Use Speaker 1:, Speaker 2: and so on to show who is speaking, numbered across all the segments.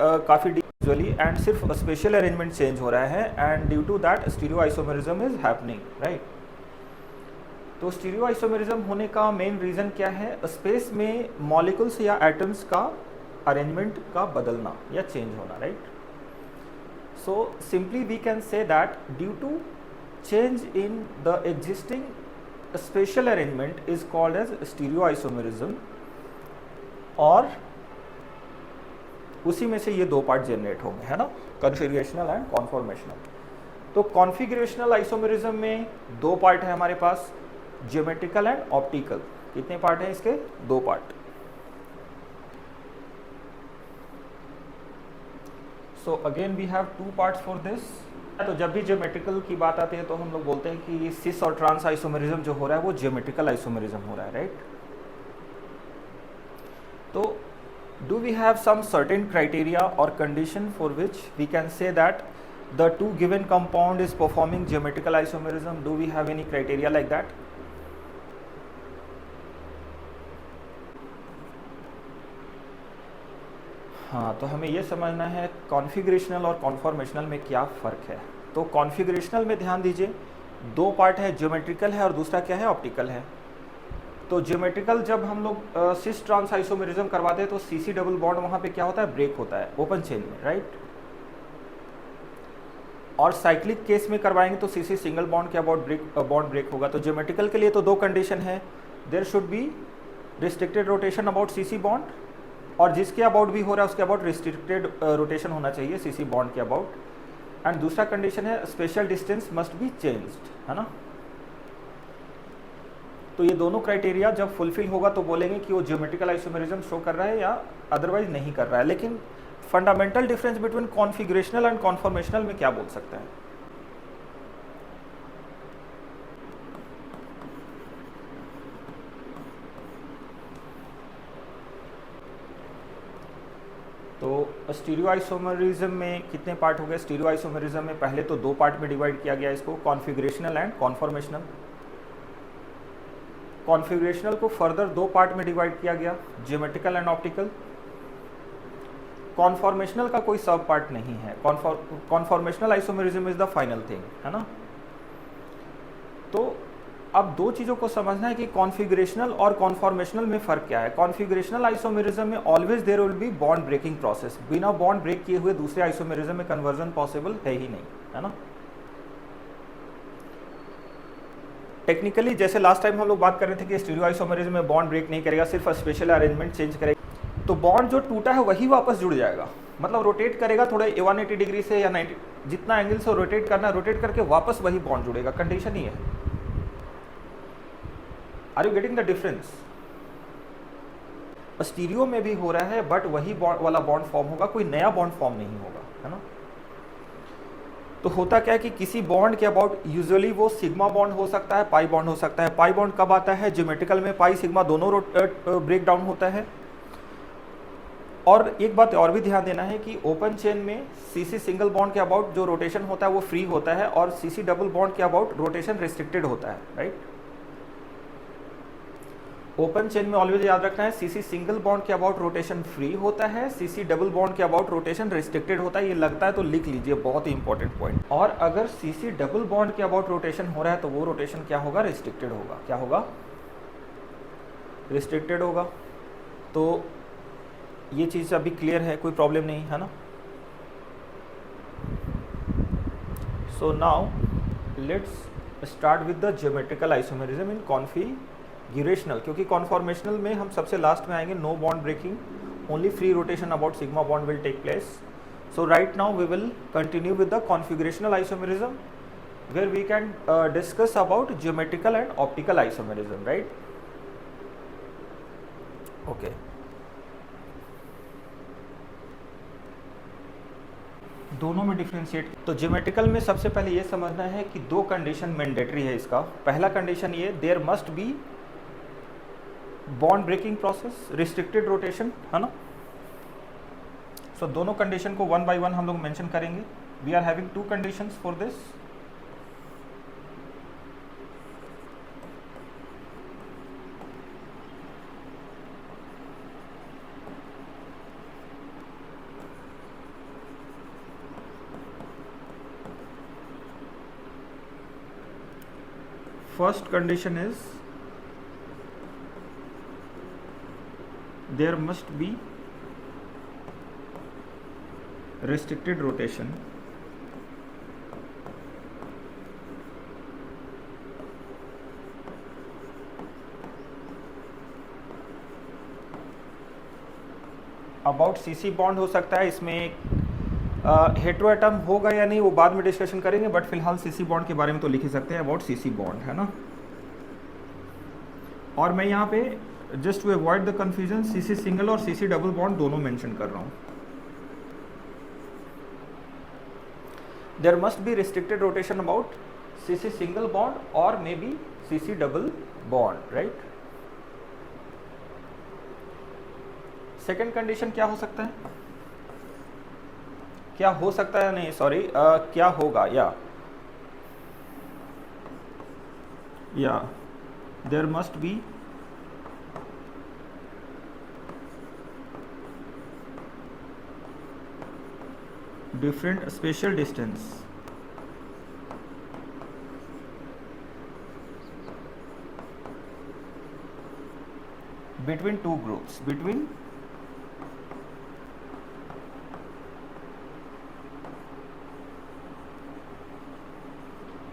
Speaker 1: काफ़ी visually and सिर्फ special arrangement change हो रहा है and due to that stereo isomerism is happening, right. तो स्टीरियो आइसोमेरिज्म होने का मेन रीज़न क्या है? स्पेस में मॉलिक्यूल्स या एटम्स का अरेंजमेंट का बदलना या चेंज होना, right. So simply we can say that due to change in the existing special arrangement is called as stereo isomerism, और उसी में से ये दो पार्ट जनरेट होंगे, है ना, कॉन्फिगरेशनल एंड कॉन्फॉर्मेशनल। तो कॉन्फिगरेशनल आइसोमेरिज्म में दो पार्ट है हमारे पास, ज्योमेट्रिकल एंड ऑप्टिकल। कितने पार्ट हैं इसके? दो part. So again we have two parts for this. तो जब भी ज्योमेट्रिकल की बात आती है तो हम लोग बोलते हैं कि सिस और ट्रांस आइसोमेरिज्म जो हो रहा है वो ज्योमेट्रिकल आइसोमेरिज्म हो रहा है, राइट। तो do we have some certain criteria or condition for which we can say that the two given compound is performing geometrical isomerism? Do we have any criteria like that? हाँ, तो हमें ये समझना है कॉन्फ़िगरेशनल और conformational में क्या फ़र्क है। तो कॉन्फ़िगरेशनल में ध्यान दीजिए, दो पार्ट है, ज्योमेट्रिकल है और दूसरा क्या है? ऑप्टिकल है। तो ज्योमेट्रिकल जब हम लोग सिस ट्रांस आइसोमेरिज्म करवाते हैं तो सीसी डबल बॉन्ड वहाँ पे क्या होता है? ब्रेक होता है ओपन चेन में, राइट। और साइक्लिक केस में करवाएंगे तो सीसी सिंगल बॉन्ड के अबाउट बॉन्ड ब्रेक होगा। तो ज्योमेट्रिकल के लिए तो दो कंडीशन है, there should be restricted rotation about CC bond, और जिसके अबाउट भी हो रहा है उसके अबाउट रिस्ट्रिक्टेड रोटेशन होना चाहिए सीसी बॉन्ड के अबाउट। एंड दूसरा कंडीशन है special distance must be changed, है ना। तो ये दोनों क्राइटेरिया जब फुलफिल होगा तो बोलेंगे कि वो ज्योमेट्रिकल आइसोमेरिज्म शो कर रहा है या अदरवाइज नहीं कर रहा है। लेकिन fundamental difference between configurational and conformational में क्या बोल सकते हैं? तो स्टीरियो आइसोमेरिज्म में कितने पार्ट हो गए? स्टीरियो आइसोमेरिज्म में पहले तो दो पार्ट में डिवाइड किया गया इसको, कॉन्फिगरेशनल एंड कॉन्फॉर्मेशनल। कॉन्फिगरेशनल को फर्दर दो पार्ट में डिवाइड किया गया, ज्योमेट्रिकल एंड ऑप्टिकल। कॉन्फॉर्मेशनल का कोई सब पार्ट नहीं है, conformational isomerism is the final thing, है ना। तो अब दो चीज़ों को समझना है कि कॉन्फिगरेशनल और कॉन्फॉर्मेशनल में फ़र्क क्या है। कॉन्फिगरेशनल आइसोमेरिज्म में always there will be bond breaking process, बिना बॉन्ड ब्रेक किए हुए दूसरे आइसोमेरिज्म में कन्वर्जन पॉसिबल है ही नहीं, है ना। टेक्निकली जैसे लास्ट टाइम हम लोग बात कर रहे थे कि स्टीरियो आइसोमेरिज्म में बॉन्ड ब्रेक नहीं करेगा, सिर्फ स्पेशल अरेंजमेंट चेंज करेगा, तो बॉन्ड जो टूटा है वही वापस जुड़ जाएगा। मतलब रोटेट करेगा थोड़े 180 डिग्री से या 90, जितना एंगल से रोटेट करना है रोटेट करके वापस वही बॉन्ड जुड़ेगा। कंडीशन ही है। Are you getting the difference? Stereo में भी हो रहा है बट वही बॉन्ड वाला बॉन्ड फॉर्म होगा, कोई नया बॉन्ड फॉर्म नहीं होगा, है ना। तो होता क्या है कि किसी बॉन्ड के अबाउट यूजुअली वो सिग्मा बॉन्ड हो सकता है, पाई बॉन्ड हो सकता है। पाई बॉन्ड कब आता है? ज्योमेट्रिकल में पाई सिग्मा दोनों ब्रेक डाउन होता है। और एक बात और भी ध्यान देना है कि ओपन चेन में सीसी सिंगल बॉन्ड के अबाउट जो रोटेशन होता है वो फ्री होता है, और सीसी डबल बॉन्ड के अबाउट रोटेशन रिस्ट्रिक्टेड होता है, राइट। ओपन चेन में ऑलवेज याद रखना है, सीसी सिंगल बॉन्ड के अबाउट रोटेशन फ्री होता है, सीसी डबल बॉन्ड के अबाउट रोटेशन रिस्ट्रिक्टेड होता है। ये लगता है तो लिख लीजिए, बहुत ही इंपॉर्टेंट पॉइंट। और अगर सीसी डबल बॉन्ड के अबाउट रोटेशन हो रहा है तो वो रोटेशन क्या होगा? रिस्ट्रिक्टेड होगा। क्या होगा? रिस्ट्रिक्टेड होगा। तो ये चीज़ अभी क्लियर है, कोई प्रॉब्लम नहीं, है ना। So now let's start with the geometrical isomerism in configurational, क्योंकि कॉन्फॉर्मेशनल में हम सबसे लास्ट में आएंगे। No bond breaking, only free rotation about sigma bond will take place. So right now we will continue with the configurational isomerism where we can discuss about geometrical and optical isomerism, right. Okay, दोनों में differentiate. तो geometrical में सबसे पहले ये समझना है कि दो कंडीशन मैंडेटरी है इसका। पहला कंडीशन ये, there must be bond breaking process, restricted rotation, है ना। सो दोनों कंडीशन को वन बाय वन हम लोग मेंशन करेंगे। We are having two conditions for this. first condition is there must be restricted rotation about CC bond हो सकता है, इसमें हेटेरो एटम होगा या नहीं वो बाद में डिस्कशन करेंगे, बट फिलहाल सीसी बॉन्ड के बारे में तो लिख ही सकते हैं, अबाउट सीसी बॉन्ड, है ना। और मैं यहाँ पे just to avoid the confusion CC single और सीसी डबल बॉन्ड दोनों मेंशन कर रहा हूँ। There must be restricted rotation about CC single bond और maybe CC double bond, right. Second condition क्या हो सकता है, क्या हो सकता है नहीं सॉरी क्या होगा, या there must be different spatial distance between two groups, between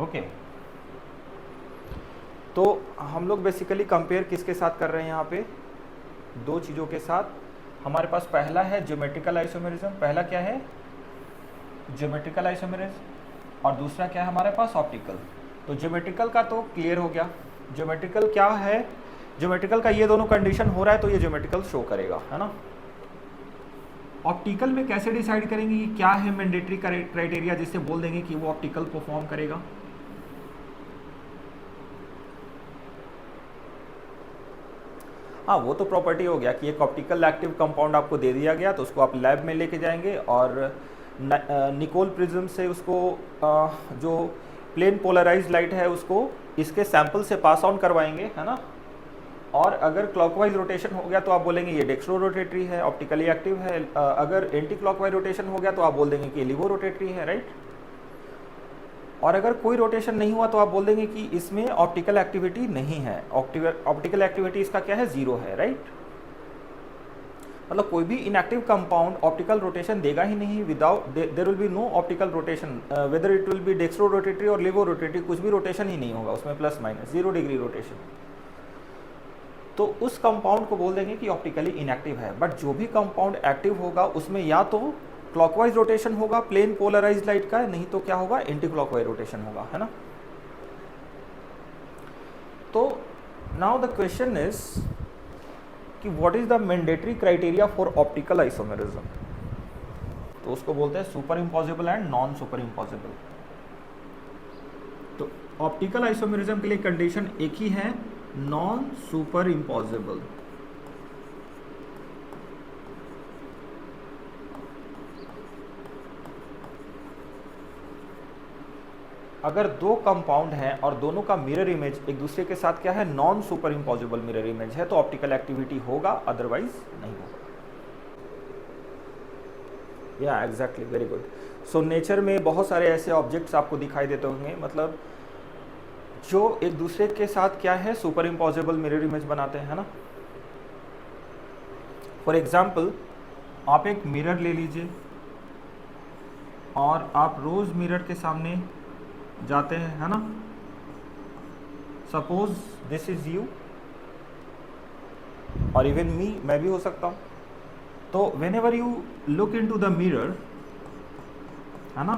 Speaker 1: okay तो हम लोग बेसिकली कंपेयर किसके साथ कर रहे हैं यहाँ पे, दो चीज़ों के साथ। हमारे पास पहला है ज्योमेट्रिकल आइसोमेरिज्म, पहला क्या है ज्योमेट्रिकल आइसोमेरिज्म, और दूसरा क्या है हमारे पास ऑप्टिकल। तो ज्योमेट्रिकल का तो क्लियर हो गया, ज्योमेट्रिकल क्या है, ज्योमेट्रिकल का ये दोनों कंडीशन हो रहा है तो ये ज्योमेट्रिकल शो करेगा, है ना। ऑप्टिकल में कैसे डिसाइड करेंगे कि क्या है मैंडेटरी क्राइटेरिया जिससे बोल देंगे कि वो ऑप्टिकल परफॉर्म करेगा। हाँ वो तो प्रॉपर्टी हो गया कि एक ऑप्टिकल एक्टिव कंपाउंड आपको दे दिया गया तो उसको आप लैब में लेके जाएंगे और निकोल प्रिज्म से उसको जो प्लेन पोलराइज्ड लाइट है उसको इसके सैंपल से पास ऑन करवाएंगे, है ना। और अगर क्लॉकवाइज रोटेशन हो गया तो आप बोलेंगे ये डेक्स्ट्रो रोटेटरी है, ऑप्टिकली एक्टिव है। अगर एंटी क्लॉकवाइज रोटेशन हो गया तो आप बोल देंगे कि लिवो रोटेटरी है, राइट। और अगर कोई रोटेशन नहीं हुआ तो आप बोल देंगे कि इसमें ऑप्टिकल एक्टिविटी नहीं है, ऑप्टिकल एक्टिविटी इसका क्या है, जीरो है, राइट। मतलब कोई भी इनएक्टिव कंपाउंड ऑप्टिकल रोटेशन देगा ही नहीं, without there will be no optical rotation, whether it will be dextro rotatory और लिवो रोटेटरी, कुछ भी रोटेशन ही नहीं होगा उसमें, प्लस माइनस 0 डिग्री रोटेशन। तो उस कंपाउंड को बोल देंगे कि ऑप्टिकली इनएक्टिव है। बट जो भी कंपाउंड एक्टिव होगा उसमें या तो क्लॉकवाइज रोटेशन होगा प्लेन पोलराइज्ड लाइट का, नहीं तो क्या होगा एंटी क्लॉकवाइज रोटेशन होगा, है ना। तो नाउ द क्वेश्चन इज कि what is the mandatory criteria for optical isomerism. तो उसको बोलते हैं super impossible and non super impossible. तो ऑप्टिकल आइसोमेरिज्म के लिए कंडीशन एक ही है, नॉन सुपर इम्पॉसिबल। अगर दो कंपाउंड हैं और दोनों का मिरर इमेज एक दूसरे के साथ क्या है, non superimposable mirror image है, तो ऑप्टिकल एक्टिविटी होगा, अदरवाइज नहीं होगा। या exactly, very good. So nature में बहुत सारे ऐसे ऑब्जेक्ट्स आपको दिखाई देते होंगे, मतलब जो एक दूसरे के साथ क्या है सुपर इम्पॉसिबल मिरर इमेज बनाते हैं, है ना। फॉर एग्जाम्पल आप एक मिरर ले लीजिए और आप रोज मिरर के सामने जाते हैं, है ना। सपोज दिस इज यू और इवन मी, मैं भी हो सकता हूँ। तो whenever you look into the mirror, है ना,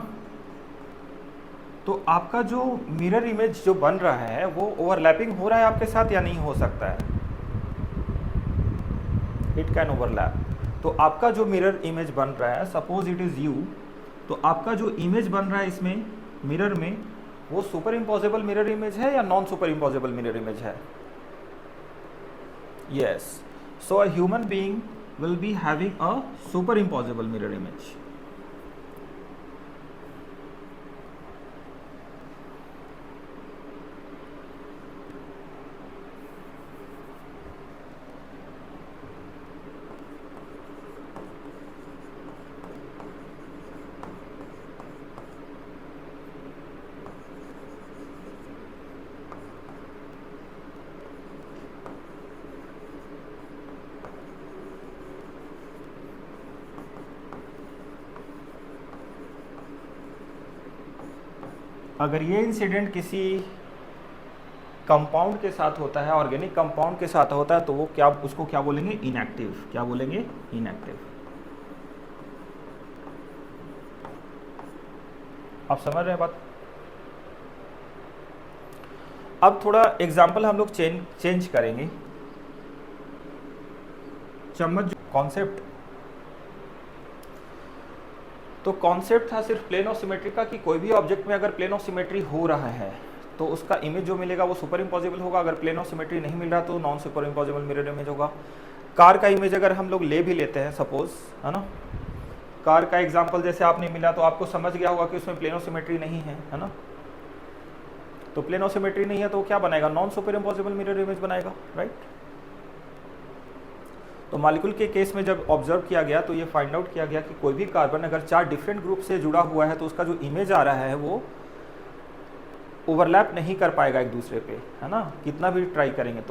Speaker 1: तो आपका जो मिरर इमेज जो बन रहा है वो ओवरलैपिंग हो रहा है आपके साथ या नहीं हो सकता है, इट कैन ओवरलैप। तो आपका जो मिरर इमेज बन रहा है, सपोज इट इज यू, तो आपका जो इमेज बन रहा है इसमें मिरर में, वो सुपर इम्पॉसिबल मिरर इमेज है या non superimposable mirror image है। Yes, so a human being will be having a superimposable mirror image. अगर ये इंसिडेंट किसी कंपाउंड के साथ होता है, ऑर्गेनिक कंपाउंड के साथ होता है, तो वो क्या, उसको क्या बोलेंगे, इनएक्टिव। क्या बोलेंगे, इनएक्टिव। आप समझ रहे हैं बात। अब थोड़ा एग्जांपल हम लोग चेंज करेंगे। चम्मच कॉन्सेप्ट, तो कॉन्सेप्ट था सिर्फ प्लेन ऑफ सिमेट्री का, कि कोई भी ऑब्जेक्ट में अगर प्लेन ऑफ सिमेट्री हो रहा है तो उसका इमेज जो मिलेगा वो सुपर इम्पॉसिबल होगा। अगर प्लेन ऑफ सिमेट्री नहीं मिल रहा तो non superimposable mirror image होगा। कार का इमेज अगर हम लोग ले भी लेते हैं सपोज, है ना, कार का एग्जांपल जैसे आपने मिला तो आपको समझ गया होगा कि उसमें प्लेन ऑफ सिमेट्री नहीं है ना। तो प्लेन ऑफ सिमेट्री नहीं है तो क्या बनाएगा, non superimposable mirror image बनाएगा, राइट। तो मॉलिक्यूल के केस में जब ऑब्जर्व किया गया तो ये फाइंड आउट किया गया कि कोई भी कार्बन अगर 4 डिफरेंट ग्रुप से जुड़ा हुआ है तो उसका जो इमेज आ रहा है वो ओवरलैप नहीं कर पाएगा एक दूसरे पे, है ना, कितना भी ट्राई करेंगे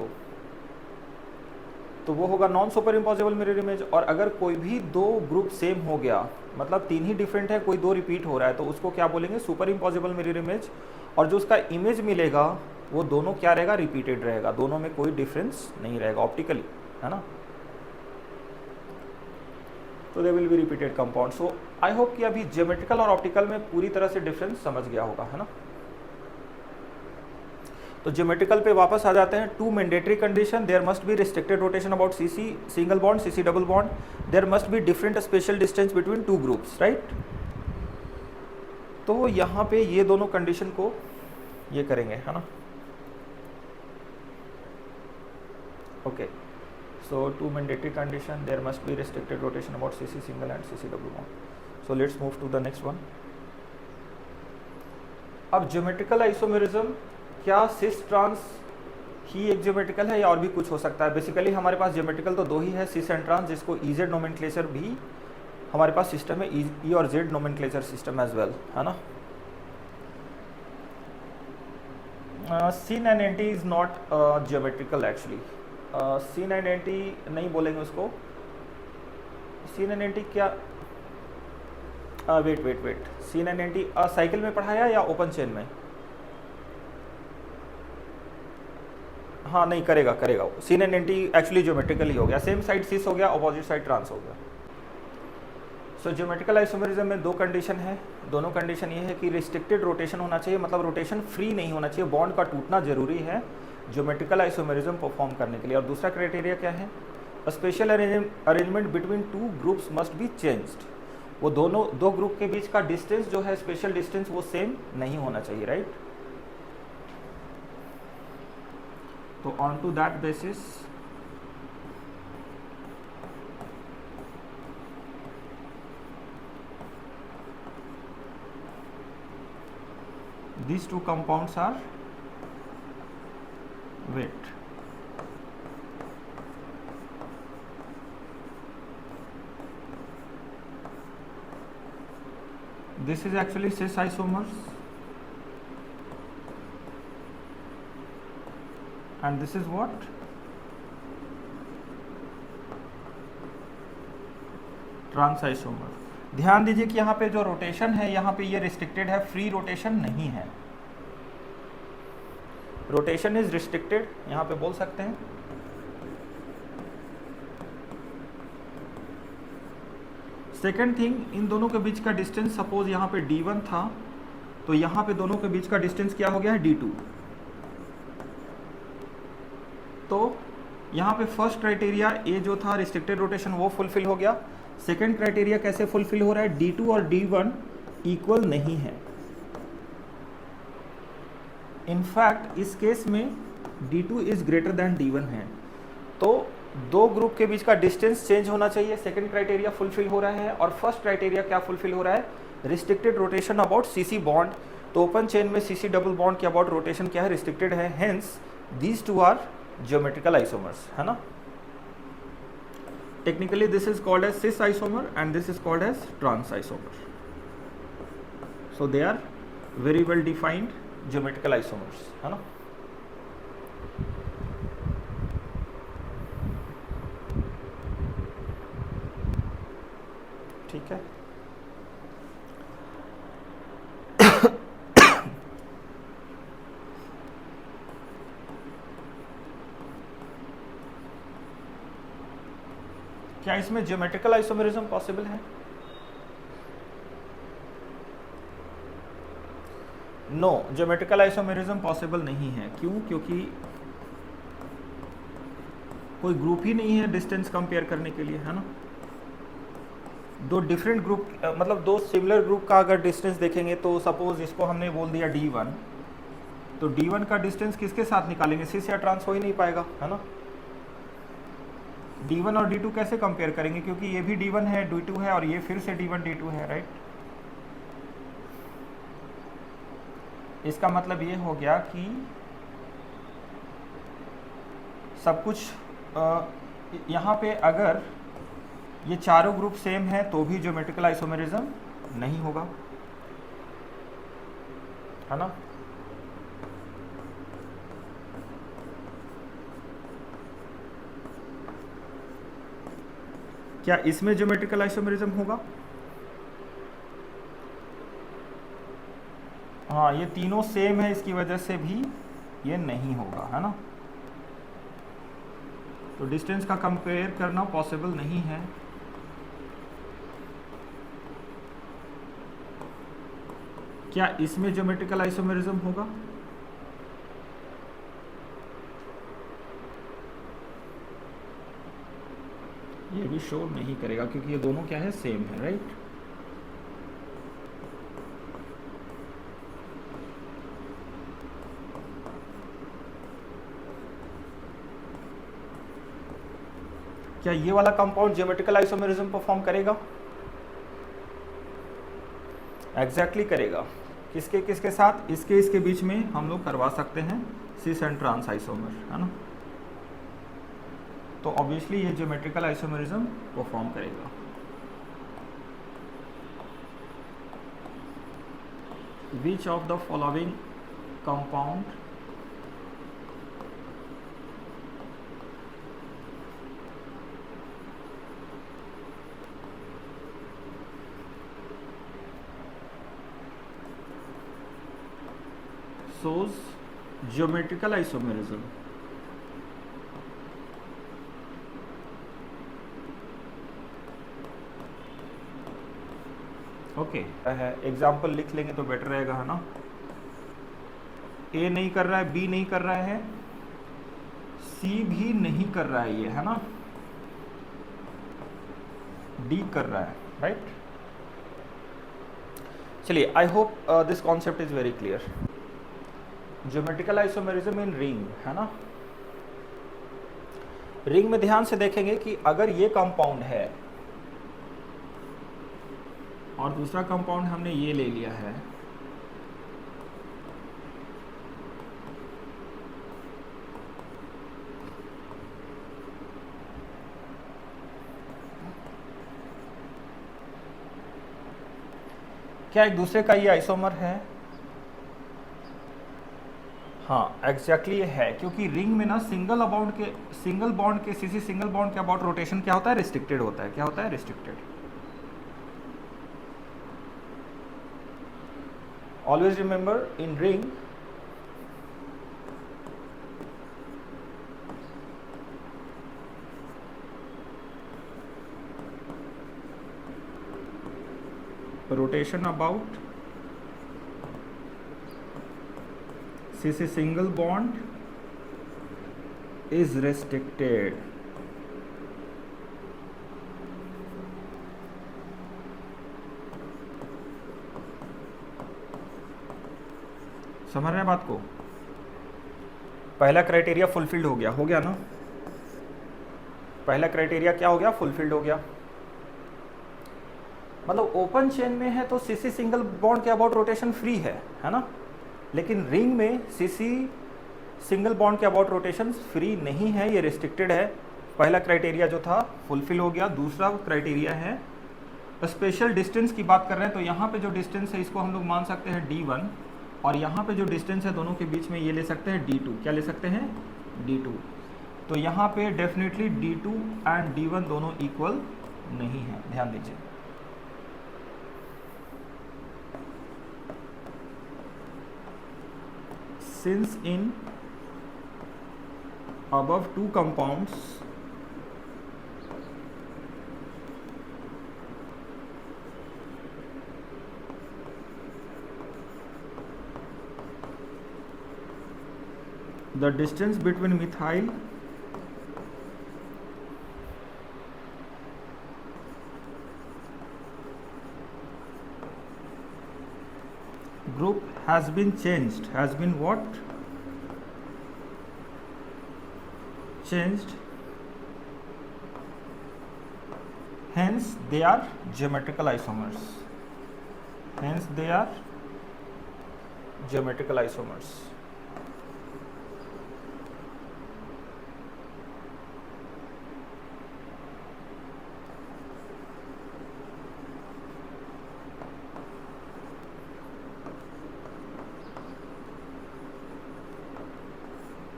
Speaker 1: तो वो होगा non superimposable mirror image. और अगर कोई भी 2 ग्रुप सेम हो गया, मतलब 3 ही डिफरेंट है, कोई 2 रिपीट हो रहा है, तो उसको क्या बोलेंगे, सुपर इम्पॉसिबल मिरर इमेज। और जो उसका इमेज मिलेगा वो दोनों क्या रहेगा, रिपीटेड रहेगा, दोनों में कोई डिफरेंस नहीं रहेगा ऑप्टिकली, है ना। तो they will be repeated compound. So I hope कि अभी ज्योमेट्रिकल और ऑप्टिकल में पूरी तरह से डिफरेंस समझ गया होगा, है ना। तो ज्योमेट्रिकल पे वापस आ जाते हैं। 2 mandatory condition, there must be restricted rotation about CC single bond, CC double bond, there must be different spatial distance between 2 groups, right. तो यहाँ पे ये दोनों कंडीशन को ये करेंगे, है ना। Okay, so 2 mandatory condition, there must be restricted rotation about CC single and CC double bond. So let's move to the next one. अब ज्योमेट्रिकल आइसोमेरिज्म, क्या सिस ट्रांस ही एक ज्योमेट्रिकल है या और भी कुछ हो सकता है। बेसिकली हमारे पास ज्योमेट्रिकल तो 2 ही है, सिस एंड ट्रांस, जिसको ईजेड नोमेनक्लेचर भी हमारे पास सिस्टम है, ई और Z nomenclature system as well, है ना। Syn and anti is not geometrical actually. Syn and anti नहीं बोलेंगे उसको। सीन एंड एंटी क्या, wait, syn and anti cycle में पढ़ाया या ओपन चेन में। हाँ नहीं, करेगा। Syn and anti actually geometrical ही हो गया, सेम साइड सिस हो गया, अपोजिट साइड ट्रांस हो गया। सो ज्योमेट्रिकल आइसोमेरिज्म में 2 कंडीशन है। दोनों कंडीशन ये है कि रिस्ट्रिक्टेड रोटेशन होना चाहिए, मतलब रोटेशन फ्री नहीं होना चाहिए, बॉन्ड का टूटना जरूरी है ज्योमेट्रिकल आइसोमेरिज्म परफॉर्म करने के लिए। और दूसरा क्राइटेरिया क्या है, special arrangement between 2 groups must be changed. वो दोनों 2 ग्रुप के बीच का डिस्टेंस जो है, स्पेशल डिस्टेंस, वो सेम नहीं होना चाहिए, राइट। तो on to that basis these 2 compounds are wet. This is actually cis isomers and this is what, trans isomer. ध्यान दीजिए कि यहाँ पे जो रोटेशन है, यहाँ पे ये रिस्ट्रिक्टेड है, फ्री रोटेशन नहीं है। रोटेशन इज रिस्ट्रिक्टेड, यहाँ पे बोल सकते हैं। सेकेंड थिंग, इन दोनों के बीच का डिस्टेंस, सपोज यहाँ पे D1 था तो यहाँ पे दोनों के बीच का डिस्टेंस क्या हो गया है, D2। तो यहाँ पे फर्स्ट क्राइटेरिया ए जो था रिस्ट्रिक्टेड रोटेशन वो फुलफिल हो गया। सेकेंड क्राइटेरिया कैसे फुलफिल हो रहा है, D2 और D1 इक्वल नहीं है। इनफैक्ट इस केस में D2 is greater than D1 है। तो 2 ग्रुप के बीच का डिस्टेंस चेंज होना चाहिए, सेकेंड क्राइटेरिया फुलफिल हो रहा है। और फर्स्ट क्राइटेरिया क्या फुलफिल हो रहा है, restricted rotation about CC bond. तो ओपन चेन में CC डबल बॉन्ड के अबाउट रोटेशन क्या है, रिस्ट्रिक्टेड है। Hence these 2 are geometrical isomers, है ना। Technically this is called as cis isomer and this is called as trans isomer. So they are very well defined geometrical isomers, है ना। ठीक है। क्या इसमें ज्योमेट्रिकल आइसोमेरिज्म पॉसिबल है? नो, ज्योमेट्रिकल आइसोमेरिज्म पॉसिबल नहीं है। क्यों? क्योंकि कोई ग्रुप ही नहीं है डिस्टेंस कंपेयर करने के लिए, है ना। दो डिफरेंट ग्रुप, मतलब दो सिमिलर ग्रुप का अगर डिस्टेंस देखेंगे तो सपोज इसको हमने बोल दिया D1, तो D1 का डिस्टेंस किसके साथ निकालेंगे? सिस या ट्रांस हो ही नहीं पाएगा, है ना। D1 और D2 कैसे कंपेयर करेंगे? क्योंकि ये भी D1 है, D2 है, और ये फिर से D1 D2 है, राइट। इसका मतलब ये हो गया कि सब कुछ यहाँ पे अगर ये चारों ग्रुप सेम है तो भी ज्योमेट्रिकल आइसोमेरिज्म नहीं होगा, है ना। क्या इसमें ज्योमेट्रिकल आइसोमेरिज्म होगा? हाँ, ये तीनों सेम है, इसकी वजह से भी ये नहीं होगा, है ना। तो डिस्टेंस का कंपेयर करना पॉसिबल नहीं है। क्या इसमें ज्योमेट्रिकल आइसोमेरिज्म होगा? ये भी शो नहीं करेगा क्योंकि ये दोनों क्या है, सेम है, राइट। क्या ये वाला कंपाउंड ज्योमेट्रिकल आइसोमेरिज्म परफॉर्म करेगा? एग्जैक्टली करेगा। किसके किसके साथ? इसके इसके बीच में हम लोग करवा सकते हैं सिस एंड ट्रांस आइसोमर, है ना। तो ऑब्वियसली ये ज्योमेट्रिकल आइसोमेरिज्म परफॉर्म करेगा। Which of the following compound shows geometrical isomerism? Okay, example लिख लेंगे तो बेटर रहेगा, है ना। ए नहीं कर रहा है, बी नहीं कर रहा है, सी भी नहीं कर रहा है, ये, है ना। डी कर रहा है, राइट। चलिए, I hope this concept is very clear. Geometrical isomerism in ring, है ना। रिंग में ध्यान से देखेंगे कि अगर ये कंपाउंड है और दूसरा कंपाउंड हमने ये ले लिया है, क्या एक दूसरे का ये आइसोमर है? हाँ, एग्जैक्टली है, क्योंकि रिंग में ना सिंगल बॉन्ड के सीसी सिंगल बॉन्ड के अबाउट रोटेशन क्या होता है? रिस्ट्रिक्टेड होता है। क्या होता है? Restricted. Always remember, in ring rotation about CC single bond is restricted. समझ रहे हैं बात को? पहला क्राइटेरिया फुलफिल्ड हो गया ना। पहला क्राइटेरिया क्या हो गया? फुलफिल्ड हो गया। मतलब ओपन चेन में है तो सीसी सिंगल बॉन्ड के अबाउट रोटेशन फ्री है ना। लेकिन रिंग में सीसी सिंगल बॉन्ड के अबाउट रोटेशन फ्री नहीं है, ये रिस्ट्रिक्टेड है। पहला क्राइटेरिया जो था फुलफिल हो गया। दूसरा क्राइटेरिया है स्पेशल डिस्टेंस की बात कर रहे हैं, तो यहाँ पे जो डिस्टेंस है इसको हम लोग मान सकते हैं D1, और यहाँ पे जो डिस्टेंस है दोनों के बीच में ये ले सकते हैं D2। क्या ले सकते हैं? D2। तो यहाँ पे डेफिनेटली D2 एंड D1 दोनों इक्वल नहीं है, ध्यान दीजिए। Since in above two compounds the distance between methyl group has been changed, has been what? Changed, hence they are geometrical isomers, hence they are geometrical isomers.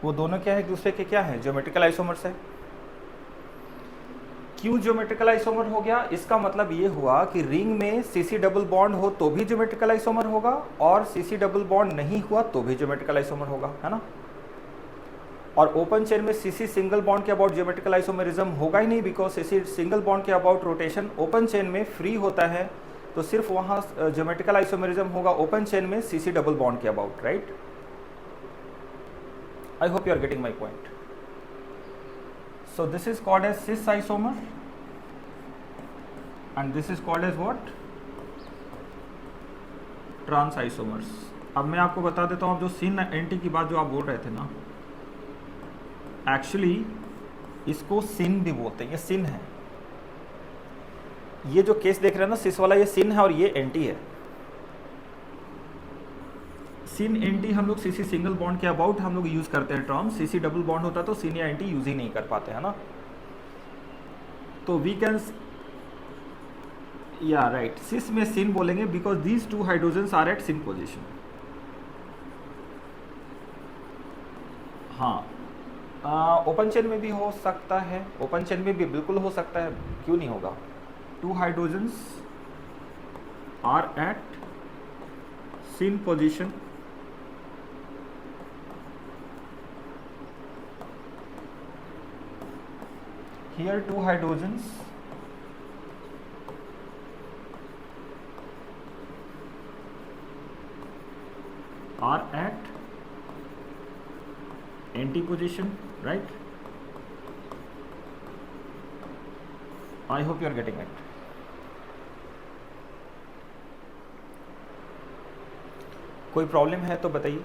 Speaker 1: वो दोनों क्या है, एक दूसरे के क्या है, ज्योमेट्रिकल आइसोमर्स है। क्यों ज्योमेट्रिकल आइसोमर हो गया? इसका मतलब ये हुआ कि रिंग में सीसी डबल बॉन्ड हो तो भी ज्योमेट्रिकल आइसोमर होगा, और सीसी डबल बॉन्ड नहीं हुआ तो भी ज्योमेट्रिकल आइसोमर होगा, है ना। और ओपन चेन में सीसी सिंगल बॉन्ड के अबाउट ज्योमेट्रिकल आइसोमरिज्म होगा ही नहीं, बिकॉज सीसी सिंगल बॉन्ड के अबाउट रोटेशन ओपन चेन में फ्री होता है, तो सिर्फ वहाँ ज्योमेट्रिकल आइसोमरिज्म होगा ओपन चेन में सीसी डबल बॉन्ड के about, right. I hope you are getting my point. So this is called as cis isomer, and this is called as what? Trans isomers. अब मैं आपको बता देता हूँ, अब जो सिन एंटी की बात जो आप बोल रहे थे ना, एक्चुअली इसको सिन भी बोलते हैं, ये सिन है। ये जो केस देख रहे हैं ना सिस वाला, ये सिन है और ये एंटी है। सिन एंटी हम लोग सीसी सिंगल बॉन्ड के अबाउट हम लोग यूज करते हैं टर्म, सीसी डबल बॉन्ड होता तो सिन या एंटी यूज ही नहीं कर पाते, है ना। तो वी कैन या राइट, सिस में सिन बोलेंगे because these two hydrogens are at syn position. हाँ, ओपन चेन में भी हो सकता है, ओपन चेन में भी बिल्कुल हो सकता है, क्यों नहीं होगा। Two hydrogens are at syn position, here two hydrogens are at anti position, right? I hope you are getting it. कोई प्रॉब्लम है तो बताइए।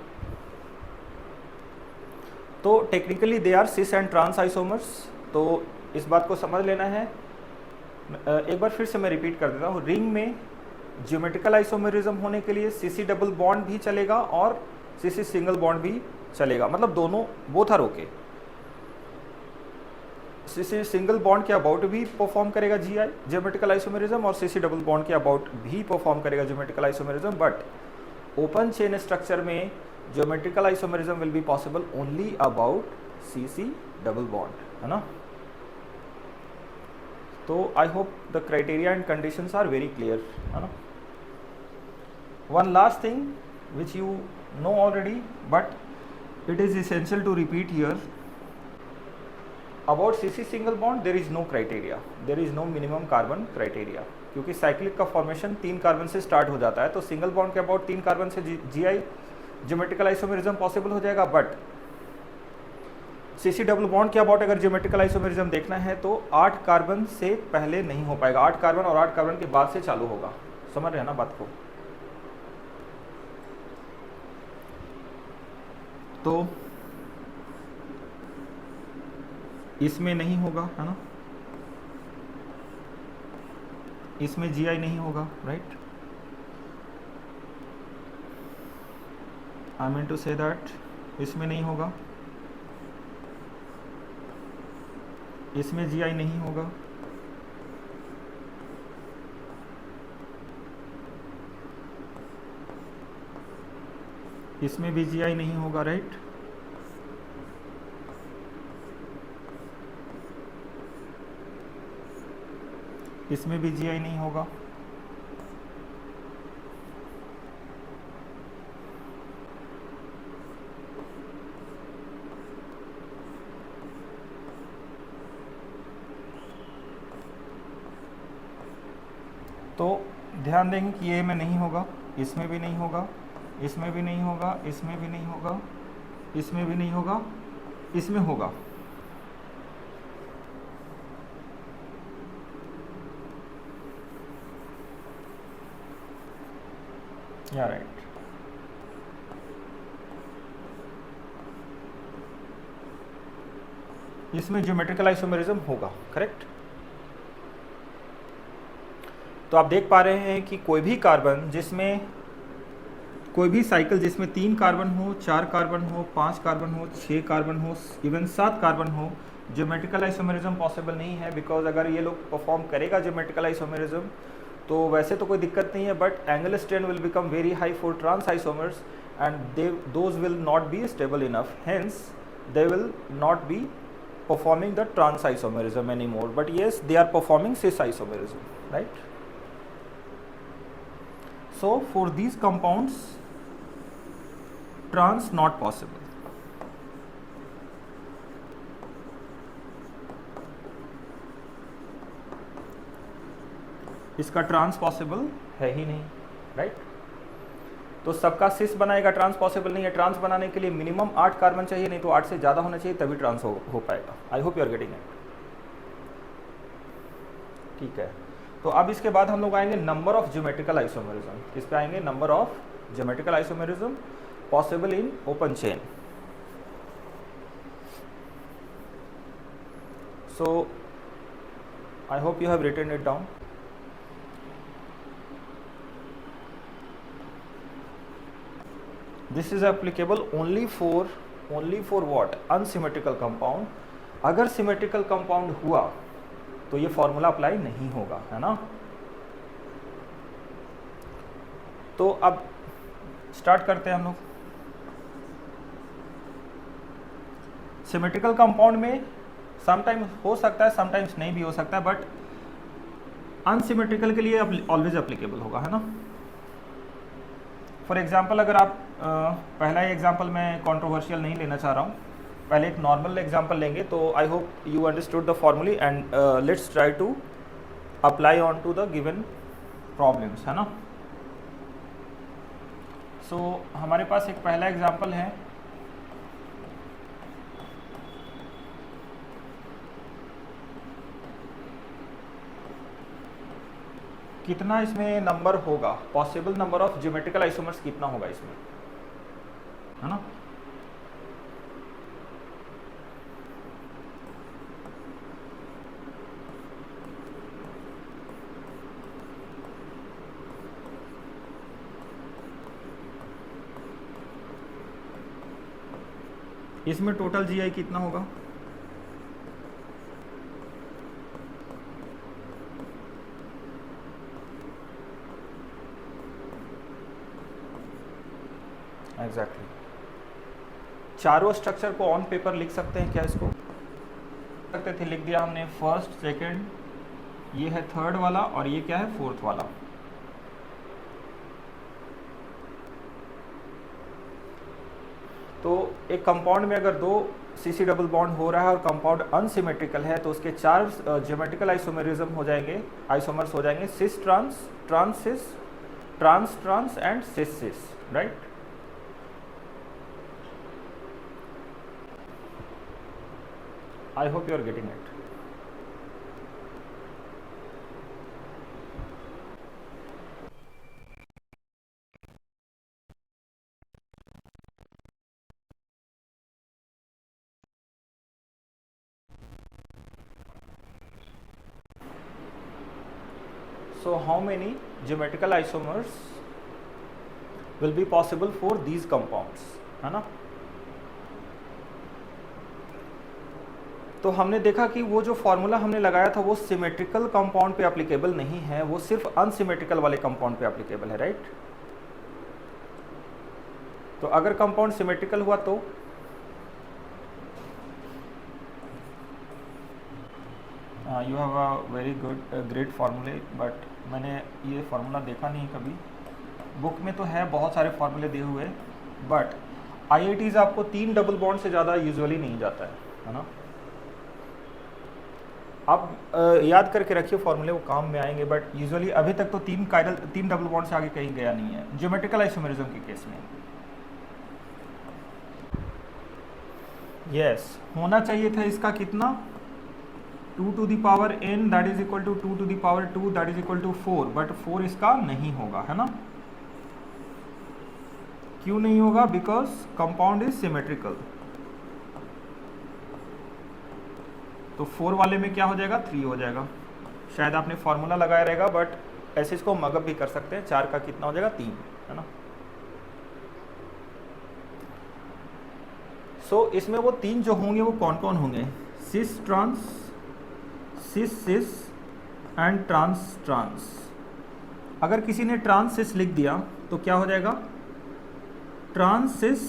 Speaker 1: तो technically they are cis and trans isomers, तो इस बात को समझ लेना है। एक बार फिर से मैं रिपीट कर देता हूँ, रिंग में ज्योमेट्रिकल आइसोमरिज्म होने के लिए सीसी डबल बॉन्ड भी चलेगा और सीसी सिंगल बॉन्ड भी चलेगा, मतलब दोनों both are okay. CC single bond के अबाउट भी परफॉर्म करेगा जीआई ज्योमेट्रिकल आइसोमरिज्म, और सीसी डबल बॉन्ड के अबाउट भी परफॉर्म करेगा geometrical isomerism, but open chain structure में geometrical isomerism will be possible only about CC double bond, है ना। तो I hope the criteria and conditions are very clear, है ना। One last thing which you know already but it is essential to repeat here about CC single bond. there is no criteria, there is no minimum carbon criteria, क्योंकि cyclic का formation 3 carbon से start हो जाता है, तो single bond के about 3 carbon से GI geometrical isomerism possible हो जाएगा, बट सीसी डबल बॉन्ड के अबाउट अगर ज्योमेट्रिकल आइसोमरिज्म देखना है तो 8 कार्बन से पहले नहीं हो पाएगा, 8 कार्बन और 8 कार्बन के बाद से चालू होगा। समझ रहे हैं ना बात को। तो इसमें नहीं होगा, है ना, इसमें जीआई नहीं होगा, right. I mean to say that इसमें नहीं होगा, इसमें जीआई नहीं होगा, इसमें भी जीआई नहीं होगा, राइट। इसमें भी जीआई नहीं होगा, तो ध्यान देंगे कि ये में नहीं होगा, इसमें भी नहीं होगा, इसमें भी नहीं होगा, इसमें भी नहीं होगा, इसमें भी नहीं होगा, इसमें होगा। या राइट। इसमें ज्योमेट्रिकल आइसोमेरिज्म होगा, करेक्ट। तो आप देख पा रहे हैं कि कोई भी कार्बन जिसमें, कोई भी साइकिल जिसमें 3 कार्बन हो, 4 कार्बन हो, 5 कार्बन हो, 6 कार्बन हो, इवन 7 कार्बन हो, ज्योमेट्रिकल आइसोमेरिज्म पॉसिबल नहीं है। बिकॉज अगर ये लोग परफॉर्म करेगा ज्योमेट्रिकल आइसोमेरिज्म तो वैसे तो कोई दिक्कत नहीं है, but angle strain will become very high for trans isomers and those will not be stable enough, hence they will not be performing the trans isomerism anymore, but yes they are performing cis isomerism, right? So for these compounds trans not possible. इसका trans possible है ही नहीं, right? तो सबका सिस बनाएगा, trans possible नहीं है। Trans बनाने के लिए मिनिमम 8 कार्बन चाहिए, नहीं तो 8 से ज़्यादा होना चाहिए, तभी ट्रांस हो पाएगा। I hope you are getting it, ठीक है। तो अब इसके बाद हम लोग आएंगे नंबर ऑफ ज्योमेट्रिकल आइसोमेरिज्म। किस पे आएंगे? Number of geometrical isomerism possible in open chain. So I hope you have written it down. This is applicable only for what? Unsymmetrical compound. अगर सिमेट्रिकल कंपाउंड हुआ तो ये फॉर्मूला अप्लाई नहीं होगा, है ना? तो अब स्टार्ट करते हैं हम लोग। सिमेट्रिकल कंपाउंड में समटाइम्स हो सकता है, समटाइम्स नहीं भी हो सकता है, बट अनसिमेट्रिकल के लिए ऑलवेज एप्लीकेबल होगा, है ना? फॉर एग्जाम्पल अगर आप पहला ही एग्जाम्पल मैं कंट्रोवर्शियल नहीं लेना चाह रहा हूँ, पहले एक नॉर्मल एग्जाम्पल लेंगे। तो I hope you understood the formulae and let's try to apply on to the given problems, है ना? सो हमारे पास एक पहला एग्जाम्पल है। कितना इसमें नंबर होगा, possible number of geometrical isomers कितना होगा इसमें, है ना? इसमें टोटल जीआई कितना होगा? एग्जैक्टली चारों स्ट्रक्चर को ऑन पेपर लिख सकते हैं क्या? इसको सकते थे, लिख दिया हमने। फर्स्ट, सेकंड, ये है थर्ड वाला और ये क्या है? फोर्थ वाला। तो एक कंपाउंड में अगर 2 CC डबल बॉन्ड हो रहा है और कंपाउंड अनसिमेट्रिकल है तो उसके 4 ज्योमेट्रिकल आइसोमेरिज्म हो जाएंगे, आइसोमर्स हो जाएंगे। Cis trans, trans cis, trans trans and cis cis, right? I hope you are getting it. So how many geometrical isomers will be possible for these compounds, है ना? तो हमने देखा कि वो जो फॉर्मूला हमने लगाया था वो सिमेट्रिकल कंपाउंड पे एप्लीकेबल नहीं है, वो सिर्फ अनसिमेट्रिकल वाले कंपाउंड पे एप्लीकेबल है, राइट? तो अगर कंपाउंड सिमेट्रिकल हुआ तो you have a very good great फार्मूले, बट मैंने ये फार्मूला देखा नहीं कभी। बुक में तो है बहुत सारे फार्मूले दिए हुए, बट IITs आपको 3 डबल बॉन्ड से ज़्यादा यूजुअली नहीं जाता है ना? आप याद करके रखिए फॉर्मूले, वो काम में आएंगे, बट यूजुअली अभी तक तो 3 डबल बॉन्ड से आगे कहीं गया नहीं है ज्योमेट्रिकल आइसोमेरिज्म के केस में। यस, होना चाहिए था इसका कितना, 2 to the power n that is equal to 2 to the power 2 that is equal to 4, but 4 इसका नहीं होगा, है ना। क्यों नहीं होगा, बिकॉज कंपाउंड इज सिमेट्रिकल। तो 4 वाले में क्या हो जाएगा, 3 हो जाएगा। शायद आपने फॉर्मूला लगाया रहेगा, बट ऐसे इसको मगअप भी कर सकते हैं। 4 का कितना हो जाएगा, 3, है ना। सो इसमें वो 3 जो होंगे वो कौन कौन होंगे, cis trans, cis cis and trans trans. अगर किसी ने ट्रांस सिस लिख दिया तो क्या हो जाएगा, trans cis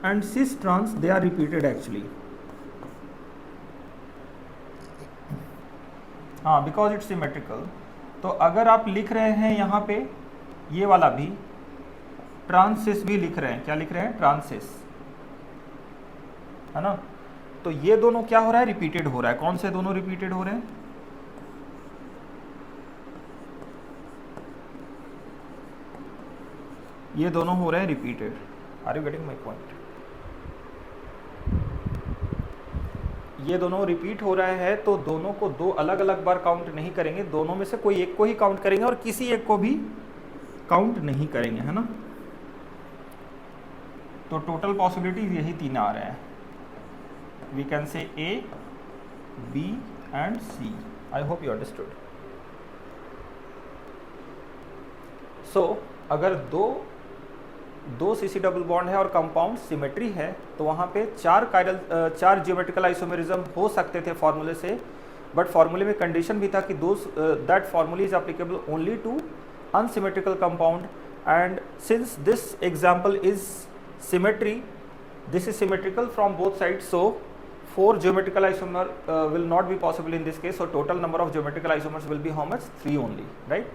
Speaker 1: and cis trans they are repeated actually. हाँ, बिकॉज इट्स सिमेट्रिकल। तो अगर आप लिख रहे हैं यहाँ पे ये वाला भी ट्रांसिस भी लिख रहे हैं, क्या लिख रहे हैं, ट्रांसिस, है ना। तो ये दोनों क्या हो रहा है, रिपीटेड हो रहा है। कौन से दोनों रिपीटेड हो रहे हैं, ये दोनों हो रहे हैं repeated. Are you getting my point. ये दोनों रिपीट हो रहा है, तो दोनों को 2 अलग अलग बार काउंट नहीं करेंगे, दोनों में से कोई एक को ही काउंट करेंगे और किसी एक को भी काउंट नहीं करेंगे, है ना। तो टोटल पॉसिबिलिटीज यही 3 आ रहे हैं। We can say A, B and C। I hope you understood. So अगर दो सीसी डबल बॉन्ड है और कंपाउंड सिमेट्री है, तो वहाँ पे 4 ज्योमेट्रिकल आइसोमेरिज्म हो सकते थे फॉर्मूले से, बट फॉर्मूले में कंडीशन भी था कि that formula is applicable only to unsymmetrical compound, and since this example is symmetry, this is symmetrical from both sides, so 4 geometrical isomer will not be possible in this case, so total number of geometrical isomers will be how much, 3 only, right।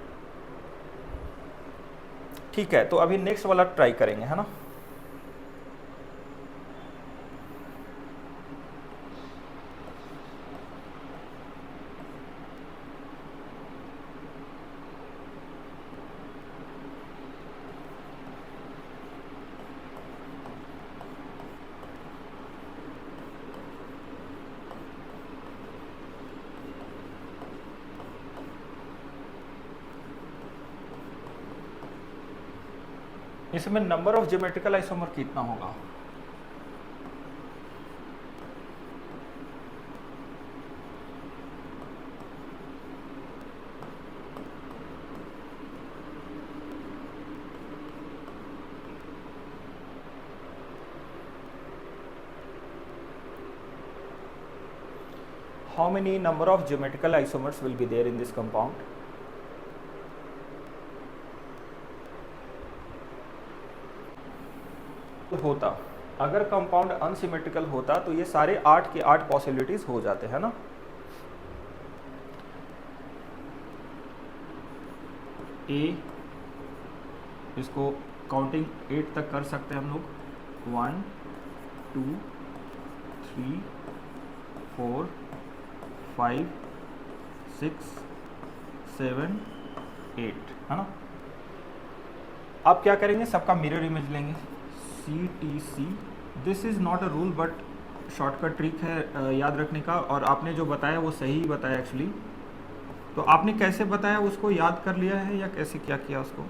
Speaker 1: ठीक है, तो अभी next वाला try करेंगे, है ना। इसमें number of geometrical isomer कितना होगा, how many number of geometrical isomers will be there in this compound। होता, अगर कंपाउंड अनसिमेट्रिकल होता तो ये सारे 8 के 8 पॉसिबिलिटीज हो जाते हैं ना। ए, इसको काउंटिंग 8 तक कर सकते हैं हम लोग, 1 2 3 4 5 6 7 8, है ना। अब क्या करेंगे, सबका मिरर इमेज लेंगे, CTC। This is not a rule but shortcut trick है याद रखने का, और आपने जो बताया वो सही बताया एक्चुअली। तो आपने कैसे बताया, उसको याद कर लिया है या कैसे क्या किया उसको,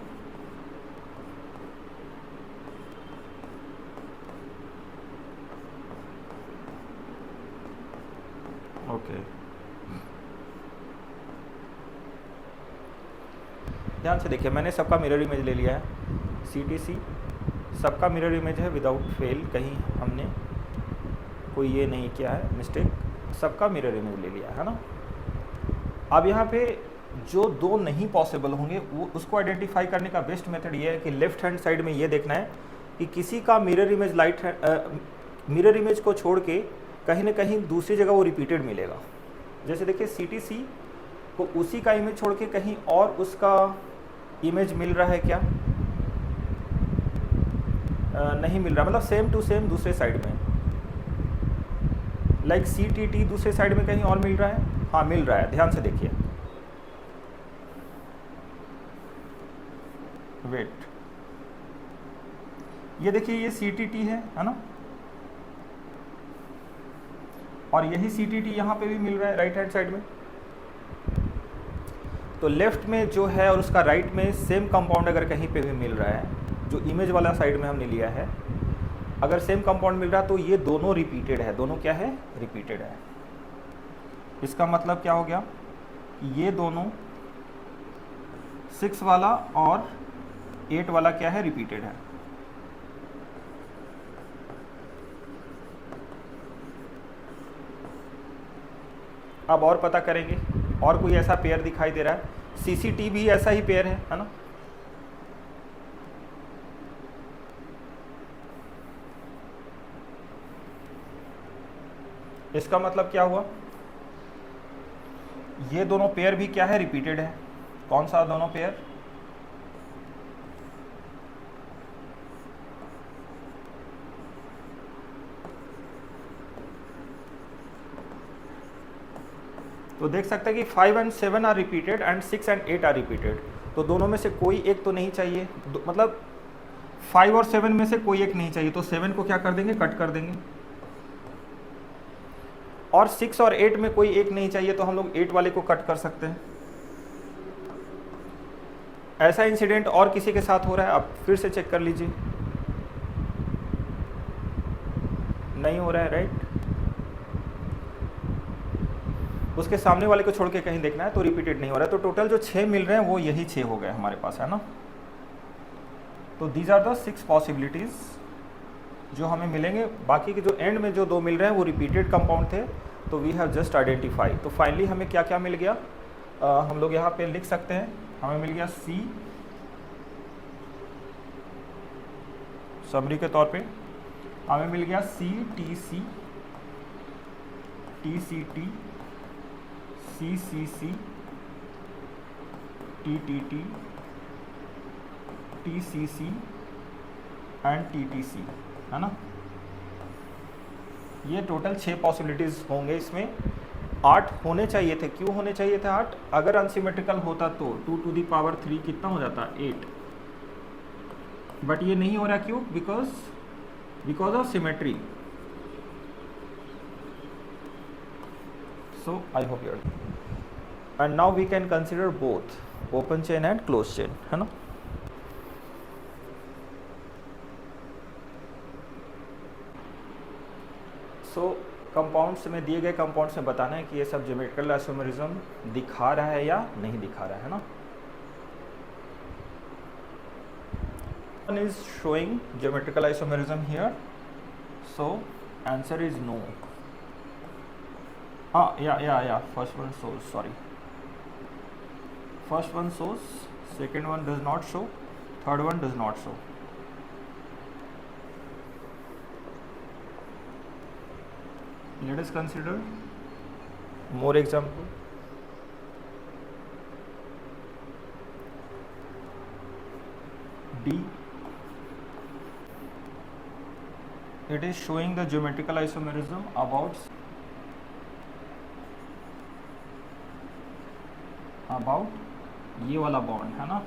Speaker 1: ओके। ध्यान से देखिए, मैंने सबका मिरर इमेज ले लिया है, CTC सबका मिरर इमेज है विदाउट फेल, कहीं हमने कोई ये नहीं किया है मिस्टेक, सबका मिरर इमेज ले लिया है ना। अब यहाँ पे जो 2 नहीं पॉसिबल होंगे वो उसको आइडेंटिफाई करने का बेस्ट मेथड ये है कि लेफ्ट हैंड साइड में ये देखना है कि किसी का मिरर इमेज मिरर इमेज को छोड़ के कहीं ना कहीं दूसरी जगह वो रिपीटेड मिलेगा। जैसे देखिए CTC को उसी का इमेज छोड़ के कहीं और उसका इमेज मिल रहा है क्या, नहीं मिल रहा, मतलब सेम टू सेम दूसरे साइड में, लाइक CTT दूसरे साइड में कहीं और मिल रहा है, हाँ मिल रहा है, ध्यान से देखिए, वेट, ये देखिए ये CTT है ना, और यही CTT यहाँ पे भी मिल रहा है राइट हैंड साइड में। तो लेफ्ट में जो है और उसका राइट में सेम कंपाउंड अगर कहीं पे भी मिल रहा है, जो इमेज वाला साइड में हमने लिया है, अगर सेम कंपाउंड मिल रहा है तो ये दोनों रिपीटेड है, दोनों क्या है, रिपीटेड है। इसका मतलब क्या हो गया, ये दोनों 6 वाला और 8 वाला क्या है, रिपीटेड है। अब और पता करेंगे, और कोई ऐसा पेयर दिखाई दे रहा है, CCT भी ऐसा ही पेयर है ना। इसका मतलब क्या हुआ, ये दोनों पेयर भी क्या है, रिपीटेड है। कौन सा दोनों पेयर, तो देख सकते हैं कि 5 and 7 are repeated and 6 and 8 are repeated. तो दोनों में से कोई एक तो नहीं चाहिए, मतलब 5 और 7 में से कोई एक नहीं चाहिए, तो 7 को क्या कर देंगे, कट कर देंगे। और 6 और 8 में कोई एक नहीं चाहिए, तो हम लोग 8 वाले को कट कर सकते हैं। ऐसा इंसिडेंट और किसी के साथ हो रहा है, आप फिर से चेक कर लीजिए। नहीं हो रहा है, राइट। उसके सामने वाले को छोड़ के कहीं देखना है तो रिपीटेड नहीं हो रहा है। तो टोटल जो 6 मिल रहे हैं वो यही 6 हो गए हमारे पास, है ना। तो दीज आर द 6 पॉसिबिलिटीज़ जो हमें मिलेंगे। बाकी के जो एंड में जो 2 मिल रहे हैं वो रिपीटेड कंपाउंड थे, तो वी हैव जस्ट आइडेंटिफाई। तो फाइनली हमें क्या क्या मिल गया, हम लोग यहाँ पे लिख सकते हैं, हमें मिल गया C समरी के तौर पे, हमें मिल गया CTC, TCT, CCC, TTT, TCC and TTC, है ना। ये टोटल 6 पॉसिबिलिटीज़ होंगे। इसमें 8 होने चाहिए थे। क्यों होने चाहिए थे 8? अगर अनसिमेट्रिकल होता तो 2 to the power 3 कितना हो जाता, 8। बट ये नहीं हो रहा, क्यों? Because of symmetry. So I hope you are. And now we can consider both open chain and close chain, है ना। सो कंपाउंड्स में, दिए गए कंपाउंड्स में बताना है कि ये सब ज्योमेट्रिकल आइसोमेरिज्म दिखा रहा है या नहीं दिखा रहा है ना। One is showing geometrical isomerism here, so answer is no. Yeah, first one shows, sorry, first one shows, second one does not show, third one does not show. Let us consider more example. D, it is showing the geometrical isomerism about ये वाला bond, है ना।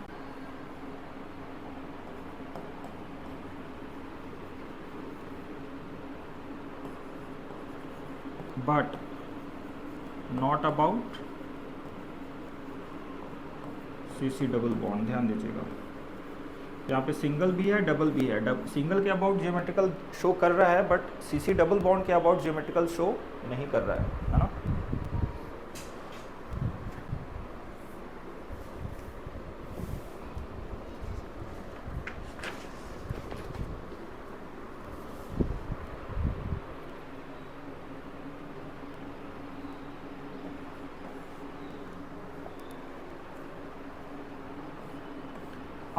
Speaker 1: But not about CC double bond. ध्यान दीजिएगा, यहाँ पे single भी है, डबल भी है। सिंगल के अबाउट ज्योमेट्रिकल शो कर रहा है, बट CC डबल बॉन्ड के अबाउट ज्योमेट्रिकल शो नहीं कर रहा है ना।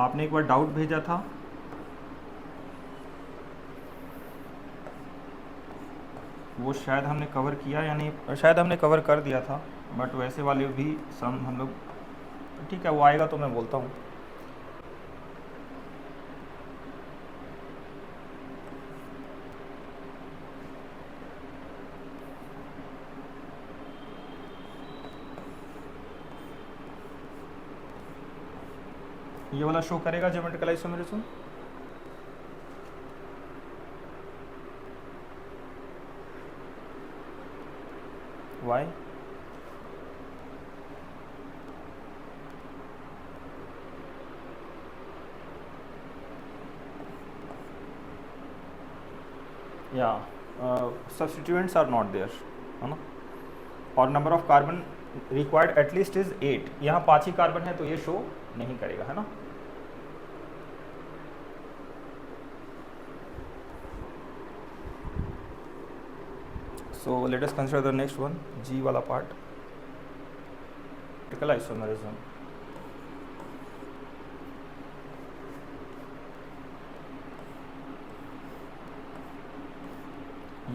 Speaker 1: आपने एक बार डाउट भेजा था, वो शायद हमने कवर किया या नहीं, शायद हमने कवर कर दिया था, बट वैसे वाले भी सम हम लोग, ठीक है वो आएगा तो मैं बोलता हूँ। ये वाला शो करेगा ज्योमेट्रिकल आइसोमेरिज्म। वाई, या सब्सटीट्यूएंट्स आर नॉट देयर, है ना, और number of carbon required at least is 8, यहाँ 5 ही कार्बन है तो ये शो नहीं करेगा, है ना। So let us consider the next one, G वाला part, vertical isomerism.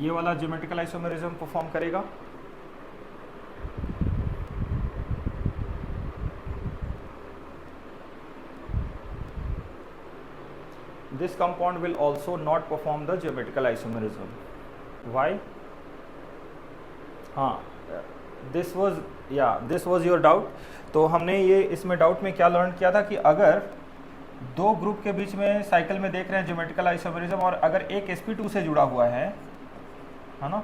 Speaker 1: ये वाला ज्योमेट्रिकल आइसोमेरिज्म परफॉर्म करेगा। This compound will also not perform the geometrical isomerism. Why? हाँ, दिस वॉज योर डाउट। तो हमने ये इसमें डाउट में क्या लर्न किया था कि अगर दो ग्रुप के बीच में साइकिल में देख रहे हैं ज्योमेट्रिकल आइसोमेरिज्म, और अगर एक sp2 से जुड़ा हुआ है ना,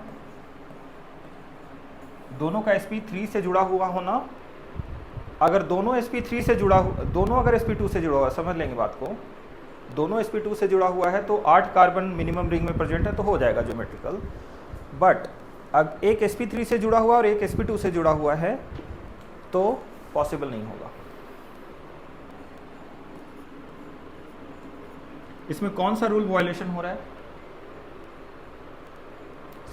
Speaker 1: दोनों का sp3 से जुड़ा हुआ होना, अगर दोनों sp3 से जुड़ा, दोनों अगर sp2 से जुड़ा हुआ, समझ लेंगे बात को, दोनों sp2 से जुड़ा हुआ है तो 8 कार्बन मिनिमम रिंग में प्रेजेंट है तो हो जाएगा ज्योमेट्रिकल। बट अब एक sp3 से जुड़ा हुआ और एक sp2 से जुड़ा हुआ है तो पॉसिबल नहीं होगा। इसमें कौन सा रूल वायलेशन हो रहा है?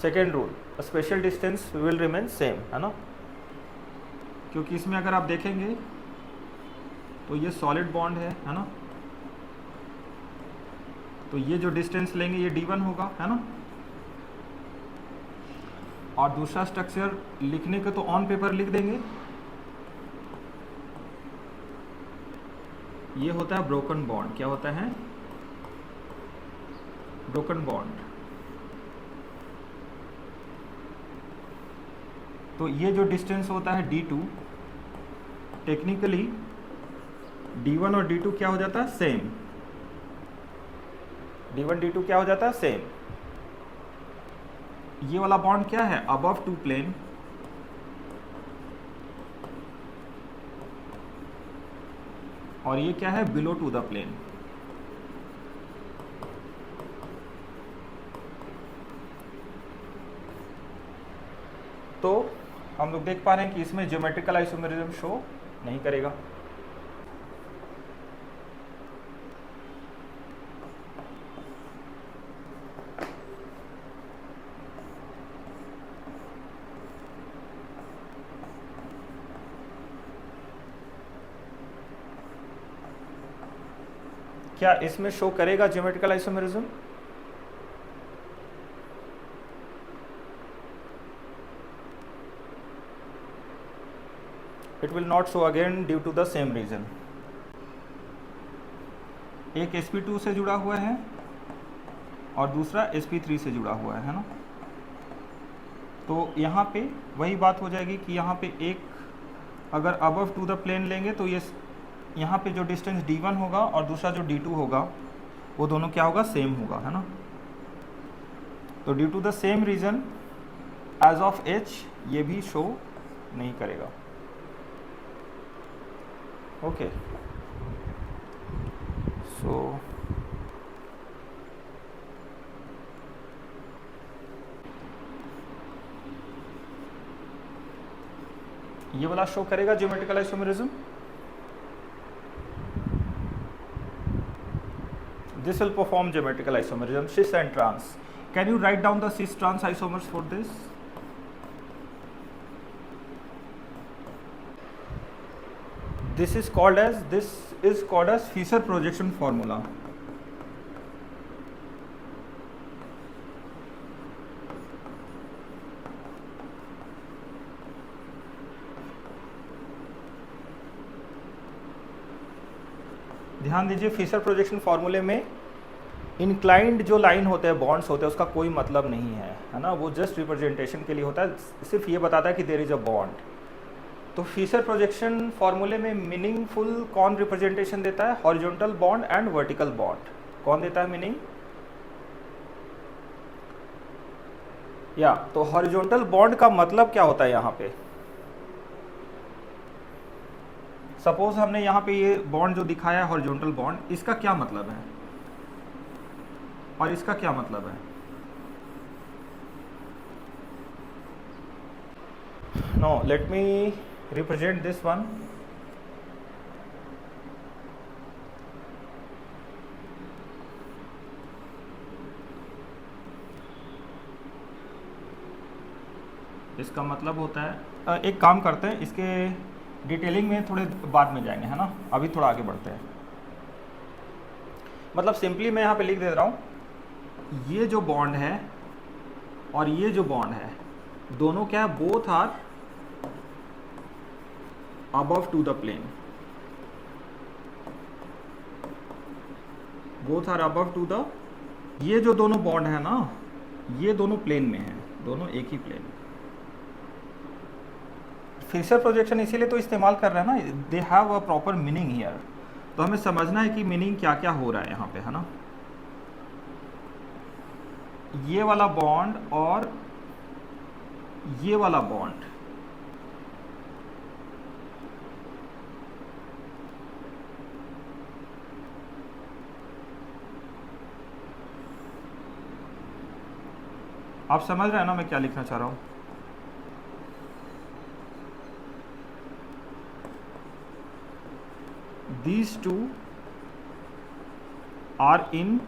Speaker 1: Second rule, special distance will remain same, है ना, क्योंकि इसमें अगर आप देखेंगे तो ये सॉलिड बॉन्ड है ना, तो ये जो डिस्टेंस लेंगे ये d1 होगा, है ना, और दूसरा स्ट्रक्चर लिखने के तो ऑन पेपर लिख देंगे, ये होता है ब्रोकन बॉन्ड। क्या होता है? Broken bond. तो ये जो डिस्टेंस होता है d2, टेक्निकली d1 और d2 क्या हो जाता है? सेम। d1 d2 क्या हो जाता है? सेम। ये वाला बॉन्ड क्या है? अबव टू प्लेन, और ये क्या है? Below to the plane. तो हम लोग देख पा रहे हैं कि इसमें ज्योमेट्रिकल आइसोमेरिज्म शो नहीं करेगा। क्या इसमें शो करेगा geometrical isomerism? It will not show again due to the same reason. एक sp2 से जुड़ा हुआ है और दूसरा sp3 से जुड़ा हुआ है ना, तो यहाँ पे वही बात हो जाएगी कि यहाँ पे एक अगर अबव टू द प्लेन लेंगे तो ये यहाँ पे जो डिस्टेंस d1 होगा और दूसरा जो d2 होगा वो दोनों क्या होगा? सेम होगा, है ना। तो due to the same reason as of h ये भी शो नहीं करेगा। ओके, सो ये वाला शो करेगा geometrical isomerism. This will perform geometrical isomerism, cis and trans. Can you write down the cis trans isomers for this? This is called as Fischer projection formula. ध्यान दीजिए, Fisher projection फार्मूले में inclined जो line होते हैं, bonds होते हैं, उसका कोई मतलब नहीं है ना, वो जस्ट रिप्रेजेंटेशन के लिए होता है, सिर्फ ये बताता है कि देयर इज अ बॉन्ड। तो फिशर प्रोजेक्शन फार्मूले में मीनिंगफुल कौन रिप्रेजेंटेशन देता है? Horizontal bond and vertical bond. कौन देता है मीनिंग? या तो हॉरिजॉन्टल बॉन्ड का मतलब क्या होता है यहाँ पे? सपोज हमने यहाँ पे ये बॉन्ड जो दिखाया है हॉरिजॉन्टल बॉन्ड, इसका क्या मतलब है और इसका क्या मतलब है? No, let me represent this one. इसका मतलब होता है, एक काम करते हैं, इसके डिटेलिंग में थोड़े बाद में जाएंगे, है ना. अभी थोड़ा आगे बढ़ते हैं. मतलब सिंपली मैं यहाँ पे लिख दे रहा हूँ, ये जो बॉन्ड है और ये जो बॉन्ड है, दोनों क्या है, both are above to the plane. Both are above to the, ये जो दोनों बॉन्ड है ना, ये दोनों प्लेन में है, दोनों एक ही प्लेन. फिशर प्रोजेक्शन इसीलिए तो इस्तेमाल कर रहे हैं ना, they have a proper meaning here. तो हमें समझना है कि मीनिंग क्या क्या हो रहा है यहाँ पे, है ना. ये वाला बॉन्ड और ये वाला बॉन्ड, आप समझ रहे हैं ना मैं क्या लिखना चाह रहा हूँ. These two are in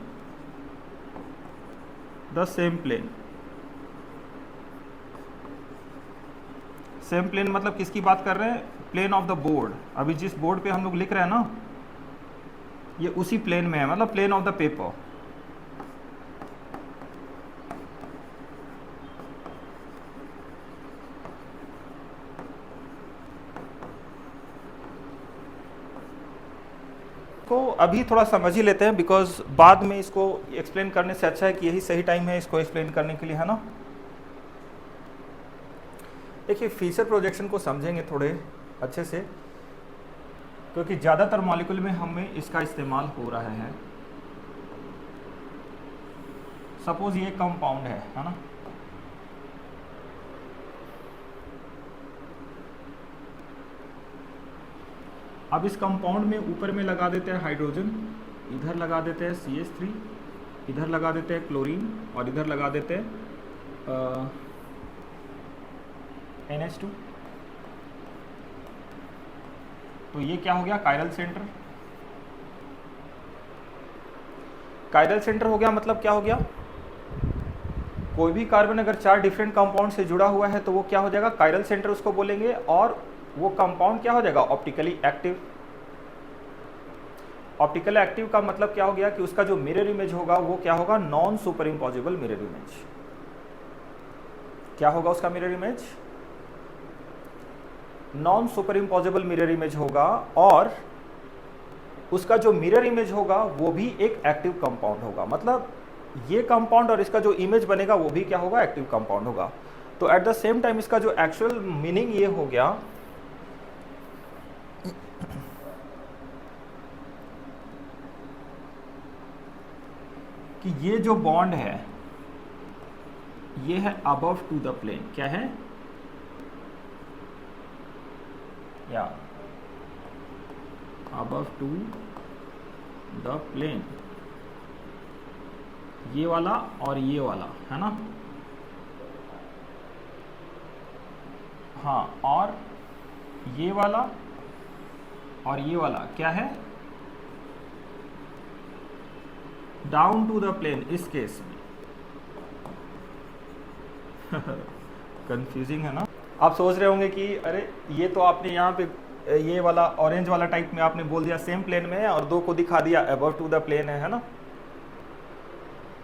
Speaker 1: the same plane. Same plane मतलब किसकी बात कर रहे हैं? Plane of the board. अभी जिस बोर्ड पे हम लोग लिख रहे हैं ना, ये उसी प्लेन में है, मतलब प्लेन ऑफ द पेपर. को अभी थोड़ा समझ ही लेते हैं, बिकॉज बाद में इसको एक्सप्लेन करने से अच्छा है कि यही सही टाइम है इसको एक्सप्लेन करने के लिए, है ना. देखिए, फीचर प्रोजेक्शन को समझेंगे थोड़े अच्छे से, क्योंकि ज़्यादातर मॉलिक्यूल में हमें इसका इस्तेमाल हो रहा है. सपोज ये कंपाउंड है ना. अब इस कंपाउंड में ऊपर में लगा देते हैं हाइड्रोजन, इधर लगा देते हैं CH3, इधर लगा देते हैं क्लोरीन और इधर लगा देते हैं NH2. तो ये क्या हो गया? Chiral centre. कायरल सेंटर हो गया, मतलब क्या हो गया? कोई भी कार्बन अगर 4 डिफरेंट कंपाउंड से जुड़ा हुआ है तो वो क्या हो जाएगा? कायरल सेंटर उसको बोलेंगे. और वो कंपाउंड क्या हो जाएगा? Optically active. ऑप्टिकल एक्टिव का मतलब क्या हो गया कि उसका जो मिरर इमेज होगा वो क्या होगा? Non superimposable mirror image. क्या होगा उसका mirror image? Non superimposable mirror image होगा. और उसका जो मिरर इमेज होगा वो भी एक एक्टिव कंपाउंड होगा. मतलब ये कंपाउंड और इसका जो इमेज बनेगा वो भी क्या होगा? एक्टिव कंपाउंड होगा. तो एट द सेम टाइम इसका जो एक्चुअल मीनिंग ये हो गया कि ये जो बॉन्ड है ये है अबव टू द प्लेन. क्या है? या अबव टू द प्लेन. ये वाला और ये वाला, है ना. हाँ, और ये वाला और ये वाला क्या है? Down to the plane. इस केस में कंफ्यूजिंग है ना. आप सोच रहे होंगे कि अरे ये तो आपने यहाँ पे ये वाला ऑरेंज वाला टाइप में आपने बोल दिया सेम प्लेन में है और दो को दिखा दिया अबव टू द प्लेन है ना.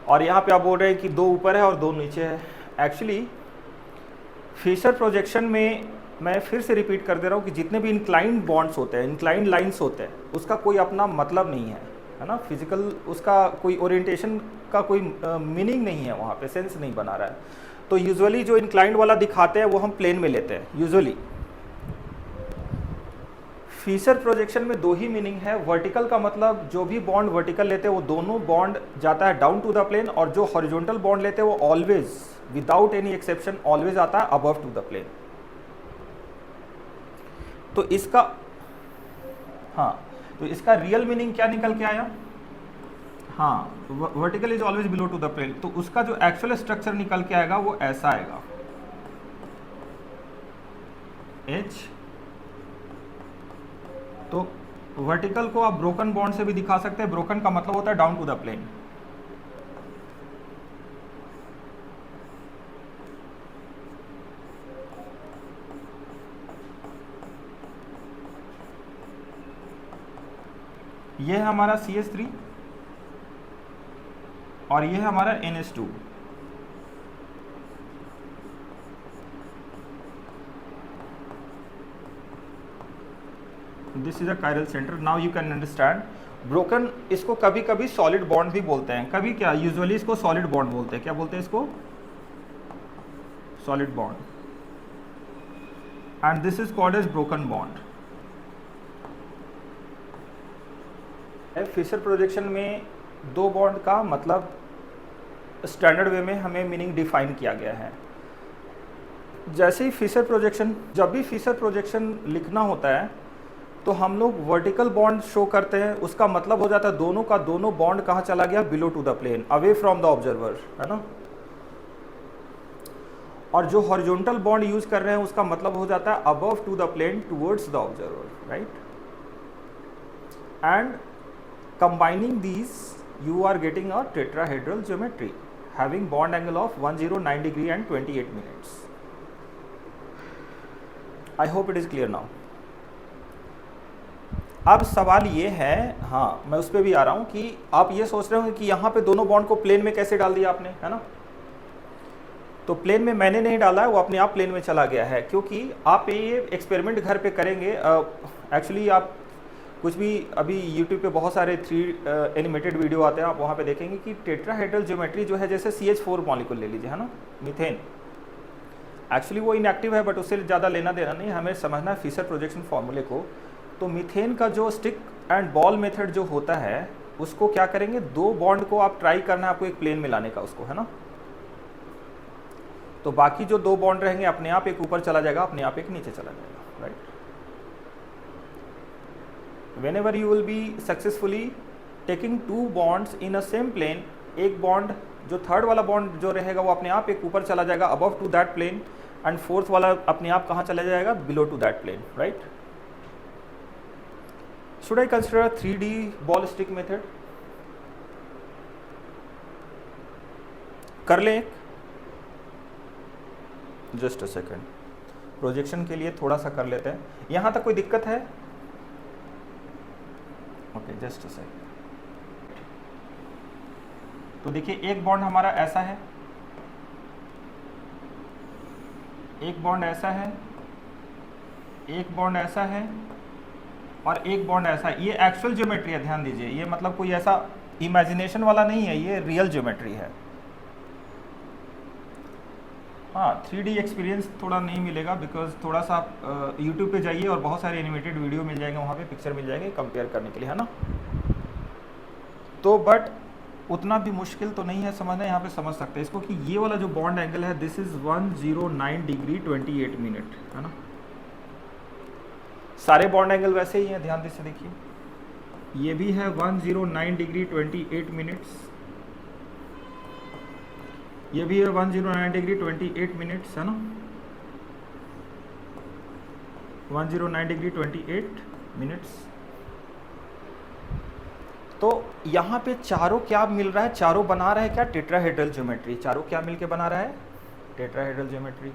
Speaker 1: और यहाँ पे आप बोल रहे हैं कि दो ऊपर है और दो नीचे है. एक्चुअली फिशर प्रोजेक्शन में मैं फिर से रिपीट कर दे रहा हूँ कि जितने भी इंक्लाइंड बॉन्ड्स होते हैं, इंक्लाइंड लाइंस होते हैं, उसका कोई अपना मतलब नहीं है ना. फिजिकल उसका कोई ओरिएंटेशन का कोई मीनिंग नहीं है, वहाँ पे सेंस नहीं बना रहा है. तो यूजुअली जो इंक्लाइंड वाला दिखाते हैं वो हम प्लेन में लेते हैं यूजुअली. फीचर प्रोजेक्शन में दो ही मीनिंग है। वर्टिकल का मतलब जो भी बॉन्ड वर्टिकल लेते हैं वो दोनों बॉन्ड जाता है डाउन टू द प्लेन, और जो हॉरिजॉन्टल बॉन्ड लेते हैं वो always without any exception always आता है अबव टू द प्लेन। तो इसका तो इसका रियल मीनिंग क्या निकल के आया? Vertical is always below to the plane. तो उसका जो एक्चुअल स्ट्रक्चर निकल के आएगा वो ऐसा आएगा, H। तो वर्टिकल को आप ब्रोकन बॉन्ड से भी दिखा सकते हैं। ब्रोकन का मतलब होता है डाउन टू द प्लेन। ये है हमारा CH3 और ये है हमारा NH2। This is a chiral centre. Now you can understand broken. इसको कभी कभी सॉलिड बॉन्ड भी बोलते हैं, कभी क्या यूजुअली इसको सॉलिड बॉन्ड बोलते हैं। क्या बोलते हैं इसको? Solid bond. And this is called as broken bond. Fischer projection में दो बॉन्ड का मतलब स्टैंडर्ड वे में हमें मीनिंग डिफाइन किया गया है। जैसे ही फिशर प्रोजेक्शन, जब भी फिशर प्रोजेक्शन लिखना होता है तो हम लोग वर्टिकल बॉन्ड शो करते हैं। उसका मतलब हो जाता है दोनों का दोनों बॉन्ड कहाँ चला गया? Below to the plane, away from the observer, है ना। और जो हॉरिजॉन्टल बॉन्ड यूज कर रहे हैं उसका मतलब हो जाता है above to the plane towards the observer, right. And combining these you are getting a tetrahedral geometry having bond angle of 109 degree and 28 minutes. I hope it is clear now. अब सवाल ये है, मैं उस पर भी आ रहा हूँ कि आप ये सोच रहे हो कि यहाँ पे दोनों बॉन्ड को प्लेन में कैसे डाल दिया आपने, है ना। तो प्लेन में मैंने नहीं डाला है, वो अपने आप प्लेन में चला गया है, क्योंकि आप ये एक्सपेरिमेंट घर पे करेंगे। एक्चुअली आप कुछ भी अभी YouTube पे बहुत सारे 3 एनिमेटेड वीडियो आते हैं, आप वहाँ पे देखेंगे कि टेट्राहेड्रल ज्योमेट्री जो है, जैसे CH4 मॉलिक्यूल ले लीजिए, है ना, मीथेन। एक्चुअली वो इनएक्टिव है बट उससे ज़्यादा लेना देना नहीं, हमें समझना है फिशर प्रोजेक्शन फॉर्मूले को। तो मीथेन का जो स्टिक एंड बॉल मेथड जो होता है उसको क्या करेंगे, दो बॉन्ड को आप ट्राई करना है आपको एक प्लेन में लाने का उसको, है ना। तो बाकी जो दो बॉन्ड रहेंगे अपने आप एक ऊपर चला जाएगा, अपने आप एक नीचे चला जाएगा, right. Whenever you will be successfully taking two bonds in a same plane, एक बॉन्ड जो थर्ड वाला बॉन्ड जो रहेगा वो अपने आप एक ऊपर चला जाएगा above to that plane, and fourth वाला अपने आप कहाँ चला जाएगा? below to that plane, right? Should I consider a 3D ball stick method? कर लें एक, जस्ट अ सेकेंड, प्रोजेक्शन के लिए थोड़ा सा कर लेते हैं। यहाँ तक कोई दिक्कत है? Okay, just a second. तो देखिए एक बॉन्ड हमारा ऐसा है, एक बॉन्ड ऐसा है, एक बॉन्ड ऐसा है और एक बॉन्ड ऐसा है। ये एक्चुअल ज्योमेट्री है, ध्यान दीजिए। ये मतलब कोई ऐसा इमेजिनेशन वाला नहीं है, ये रियल ज्योमेट्री है। 3D एक्सपीरियंस थोड़ा नहीं मिलेगा बिकॉज थोड़ा सा आप यूट्यूब पे जाइए और बहुत सारे एनिमेटेड वीडियो मिल जाएंगे, वहाँ पे पिक्चर मिल जाएंगे कंपेयर करने के लिए, है ना। तो बट उतना भी मुश्किल तो नहीं है समझना, यहाँ पे समझ सकते हैं इसको कि ये वाला जो बॉन्ड एंगल है दिस इज 109 डिग्री 28 मिनट, है ना। सारे बॉन्ड एंगल वैसे ही हैं, ध्यान से देखिए। ये भी है 109 डिग्री 28 मिनट्स, ये भी है 109 डिग्री 28 मिनट्स, है ना। 109 डिग्री 28 मिनट्स। तो यहाँ पे चारों क्या मिल रहा है? चारों बना रहा है क्या? Tetrahedral geometry. चारों क्या मिलके बना रहा है? Tetrahedral geometry.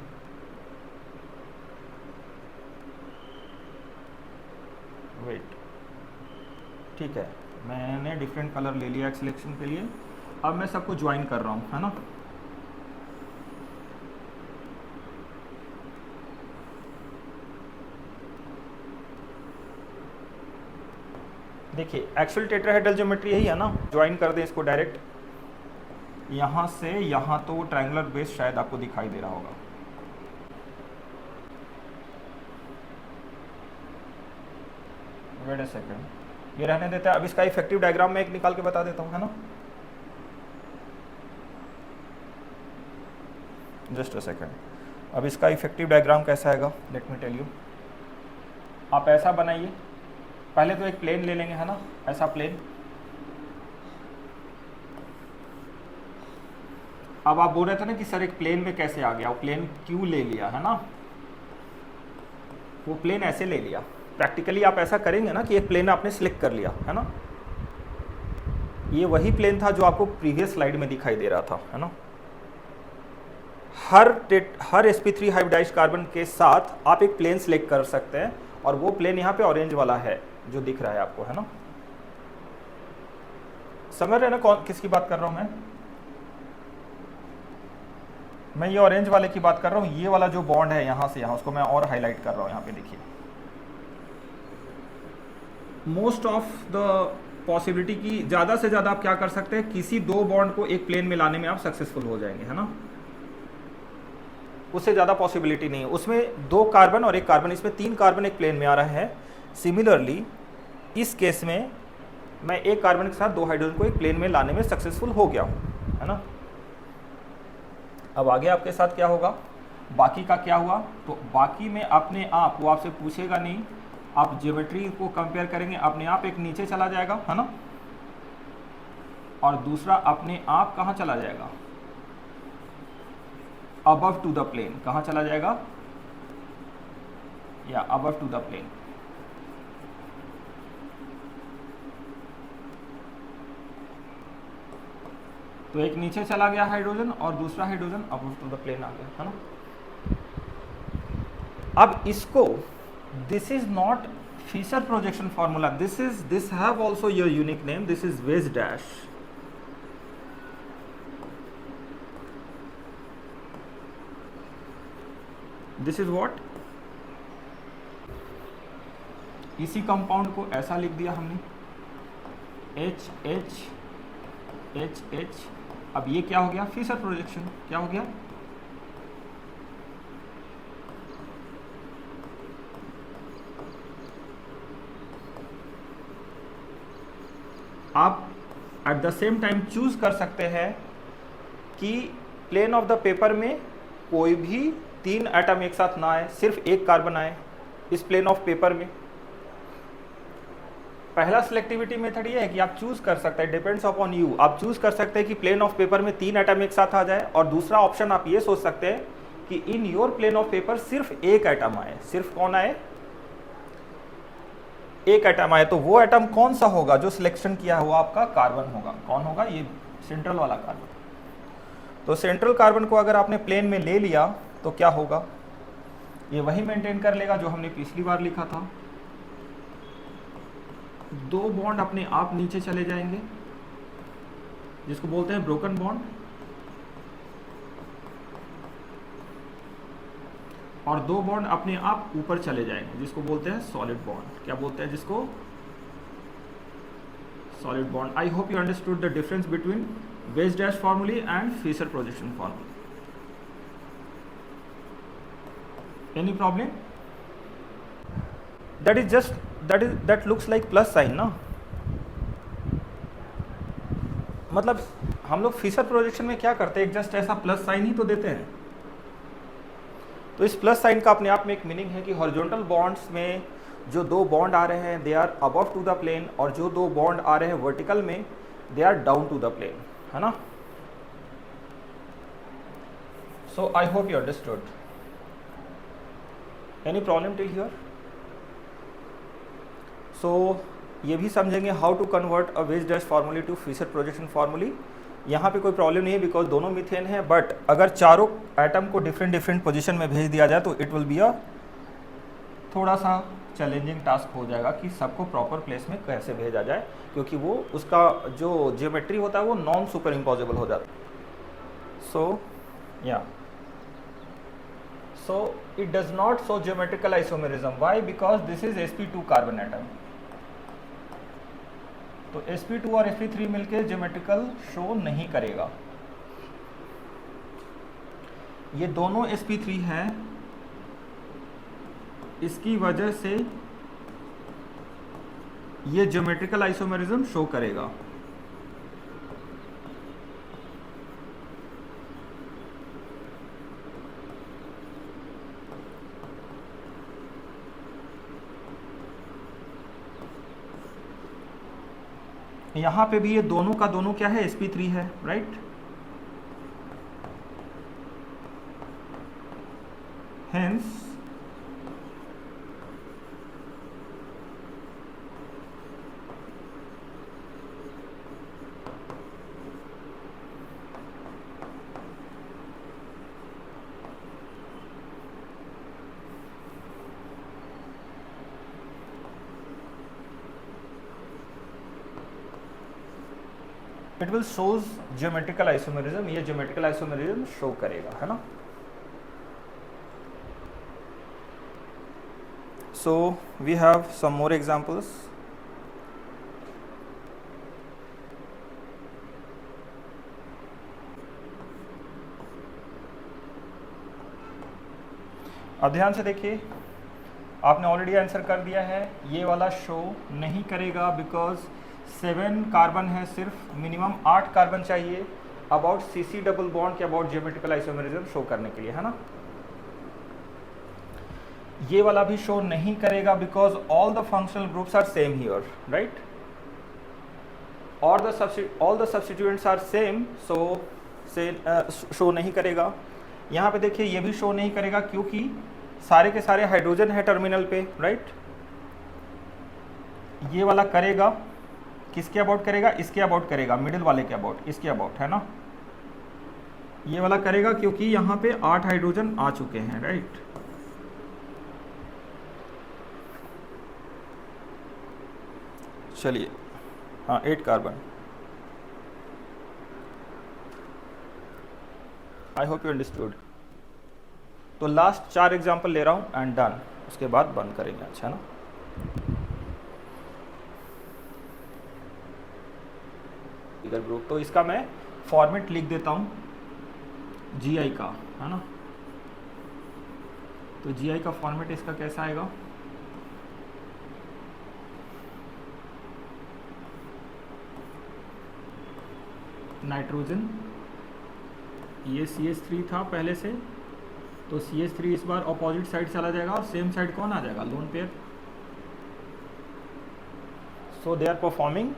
Speaker 1: वेट, ठीक है, मैंने डिफरेंट कलर ले लिया सिलेक्शन के लिए। अब मैं सबको ज्वाइन कर रहा हूँ, है ना। देखिए एक्चुअल टेट्राहेड्रल ज्योमेट्री यही है ना। ज्वाइन कर दें इसको डायरेक्ट, यहाँ से यहाँ तो ट्रायंगुलर बेस शायद आपको दिखाई दे रहा होगा। वेट अ सेकेंड, ये रहने देते हैं। अब इसका इफेक्टिव डायग्राम में एक निकाल के बता देता हूँ, है ना। Just a second. अब इसका इफेक्टिव डायग्राम कैसा आएगा, लेट मी टेल यू। आप ऐसा बनाइए, पहले तो एक प्लेन ले लेंगे, है ना, ऐसा प्लेन। अब आप बोल रहे थे ना कि सर एक प्लेन में कैसे आ गया, वो प्लेन क्यों ले लिया, है ना। वो प्लेन ऐसे ले लिया, प्रैक्टिकली आप ऐसा करेंगे ना कि एक प्लेन आपने सिलेक्ट कर लिया, है ना। ये वही प्लेन था जो आपको प्रीवियस स्लाइड में दिखाई दे रहा था, है ना। हर sp3 हाइब्रिडाइज्ड कार्बन के साथ आप एक प्लेन सिलेक्ट कर सकते हैं, और वो प्लेन यहाँ पे ऑरेंज वाला है जो दिख रहा है आपको, है ना। समझ रहे हैं ना कौन किसकी बात कर रहा हूँ मैं ये ऑरेंज वाले की बात कर रहा हूँ। ये वाला जो बॉन्ड है यहाँ से यहाँ, उसको मैं और हाईलाइट कर रहा हूँ, यहाँ पे देखिए। मोस्ट ऑफ द पॉसिबिलिटी की ज़्यादा से ज़्यादा आप क्या कर सकते हैं, किसी दो बॉन्ड को एक प्लेन में लाने में आप सक्सेसफुल हो जाएंगे, है ना। उससे ज़्यादा पॉसिबिलिटी नहीं है। उसमें 2 कार्बन और 1 कार्बन, इसमें 3 कार्बन एक प्लेन में आ रहा है। सिमिलरली इस केस में मैं 1 कार्बन के साथ 2 हाइड्रोजन को एक प्लेन में लाने में सक्सेसफुल हो गया हूँ, है ना। अब आगे आपके साथ क्या होगा, बाकी का क्या हुआ, तो बाकी में अपने आप, वो आपसे पूछेगा नहीं, आप ज्योमेट्री को कंपेयर करेंगे, अपने आप एक नीचे चला जाएगा, है ना, और दूसरा अपने आप कहाँ चला जाएगा, अबव टू द प्लेन। कहाँ चला जाएगा, या अबव टू द प्लेन। तो एक नीचे चला गया हाइड्रोजन और दूसरा hydrogen above to the plane आ गया, है ना। अब इसको, this is not Fischer projection formula, this have also your unique name, this is wedge dash. This is what, इसी कंपाउंड को ऐसा लिख दिया हमने, एच एच एच एच। अब ये क्या हो गया, फिशर प्रोजेक्शन। क्या हो गया, आप at the same time choose कर सकते हैं कि प्लेन ऑफ द पेपर में कोई भी 3 एटम एक साथ ना आए, सिर्फ 1 कार्बन आए इस प्लेन ऑफ पेपर में। पहला सिलेक्टिविटी मेथड ये है कि आप चूज कर सकते हैं, डिपेंड्स अपॉन यू, आप चूज कर सकते हैं कि प्लेन ऑफ पेपर में 3 एटम एक साथ आ जाए, और दूसरा ऑप्शन आप ये सोच सकते हैं कि in your plane of paper सिर्फ 1 एटम आए। सिर्फ कौन आए, 1 एटम आए। तो वो एटम कौन सा होगा जो सिलेक्शन किया है, वो आपका कार्बन होगा। कौन होगा, ये सेंट्रल वाला कार्बन। तो सेंट्रल कार्बन को अगर आपने प्लेन में ले लिया तो क्या होगा, ये वही मेंटेन कर लेगा जो हमने पिछली बार लिखा था। 2 बॉन्ड अपने आप नीचे चले जाएंगे, जिसको बोलते हैं ब्रोकन बॉन्ड, और 2 बॉन्ड अपने आप ऊपर चले जाएंगे, जिसको बोलते हैं सॉलिड बॉन्ड। क्या बोलते हैं जिसको, solid bond. I hope you understood the difference between veg dash फॉर्मूले एंड फिशर प्रोजेक्शन फॉर्मूले। Any problem, that is just that looks like plus sign ना। मतलब हम लोग फिशर प्रोजेक्शन में क्या करते हैं, एक जस्ट ऐसा प्लस साइन ही तो देते हैं। तो इस प्लस साइन का अपने आप में एक मीनिंग है कि हॉरिजॉन्टल बॉन्ड्स में जो 2 बॉन्ड आ रहे हैं they are above to the plane, और जो 2 बॉन्ड आ रहे हैं वर्टिकल में they are down to the plane, है ना। So I hope you understood. Any problem till here. So ये भी समझेंगे how to convert a wedge dash फार्मूले टू फिशर प्रोजेक्शन फार्मूले। यहाँ पे कोई प्रॉब्लम नहीं है बिकॉज दोनों मीथेन है, बट अगर चारों एटम को डिफरेंट पोजीशन में भेज दिया जाए तो इट विल बी अ थोड़ा सा चैलेंजिंग टास्क हो जाएगा कि सबको प्रॉपर प्लेस में कैसे भेजा जाए, क्योंकि वो उसका जो जियोमेट्री होता है वो नॉन सुपर इम्पॉसिबल हो जाता है। सो it does not show geometrical isomerism. Why? Because this is sp2 carbon atom. तो sp2 और sp3 मिलके ज्योमेट्रिकल शो नहीं करेगा। ये दोनों sp3 हैं, इसकी वजह से ये ज्योमेट्रिकल आइसोमेरिज्म शो करेगा। यहां पे भी ये दोनों का दोनों क्या है, sp3 है, right. Hence it will shows geometrical isomerism, ये ज्योमेट्रिकल आइसोमेरिज्म शो करेगा, है ना। So we have some more examples. अब ध्यान से देखिए, आपने ऑलरेडी आंसर कर दिया है, ये वाला शो नहीं करेगा बिकॉज 7 कार्बन है, सिर्फ मिनिमम 8 कार्बन चाहिए अबाउट सीसी डबल बॉन्ड के अबाउट ज्योमेट्रिकल आइसोमेरिज्म शो करने के लिए, है ना। ये वाला भी शो नहीं करेगा because all the functional groups are same here, right, और all the substituents are same, so show नहीं करेगा। यहाँ पे देखिए ये भी शो नहीं करेगा क्योंकि सारे के सारे हाइड्रोजन है टर्मिनल पे, राइट। ये वाला करेगा, किसके अबाउट करेगा, इसके अबाउट करेगा, मिडिल वाले के अबाउट, इसके अबाउट, है ना। ये वाला करेगा क्योंकि यहाँ पे 8 हाइड्रोजन आ चुके हैं, राइट। चलिए, हाँ 8 carbon. I hope you understood. तो लास्ट 4 एग्जाम्पल ले रहा हूँ एंड डन, उसके बाद बंद करेंगे, अच्छा ना। इधर ग्रुप, तो इसका मैं फॉर्मेट लिख देता हूँ GI का, है ना। तो GI का फॉर्मेट इसका कैसा आएगा, नाइट्रोजन, ये CH3 था पहले से, तो CH3 इस बार अपोजिट साइड चला जाएगा और सेम साइड कौन आ जाएगा, lone pair. So they are performing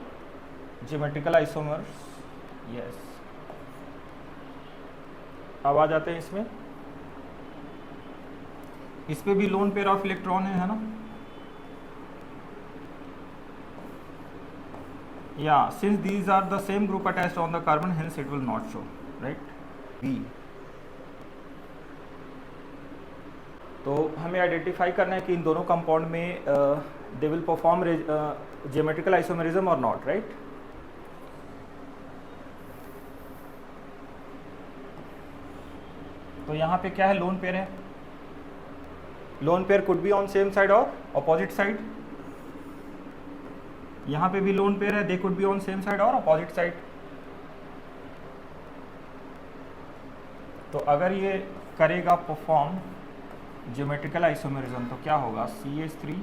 Speaker 1: geometrical isomers, yes. अब आ जाते हैं इसमें, इस पे भी लोन पेयर ऑफ इलेक्ट्रॉन है ना। या since these are the same group attached on the carbon, hence it will not show, right, B. तो हमें आइडेंटिफाई करना है कि इन दोनों कंपाउंड में they will perform geometrical isomerism और नॉट, राइट। तो यहाँ पे क्या है, लोन पेयर है, lone pair could be on same side और अपोजिट साइड। यहाँ पे भी लोन पेयर है, they could be on same side और अपोजिट साइड। तो अगर ये करेगा परफॉर्म ज्योमेट्रिकल आइसोमेरिज्म तो क्या होगा, CH3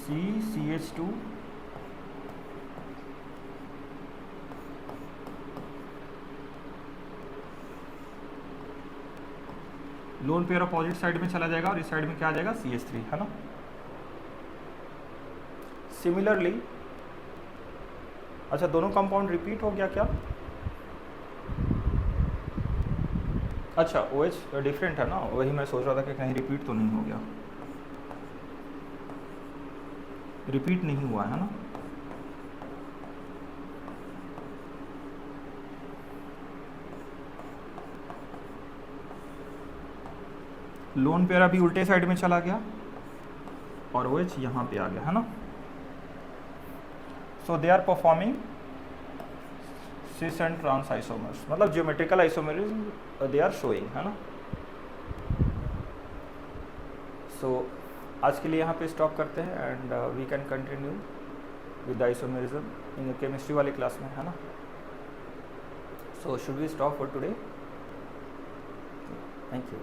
Speaker 1: CH2 lone pair opposite side में चला जाएगा और इस साइड में क्या आ जाएगा, CH3, है ना। सिमिलरली, अच्छा दोनों कंपाउंड रिपीट हो गया क्या, अच्छा OH डिफरेंट है ना, वही मैं सोच रहा था कि कहीं रिपीट तो नहीं हो गया, रिपीट नहीं हुआ है ना। लोन पेयर अभी उल्टे साइड में चला गया और OH यहाँ पे आ गया, है ना। So they are performing cis and trans isomers, मतलब geometrical isomerism they are showing, है ना। सो आज के लिए यहाँ पे स्टॉप करते हैं and we can continue with isomerism in chemistry वाली क्लास में, है ना। So should we stop for today, thank you.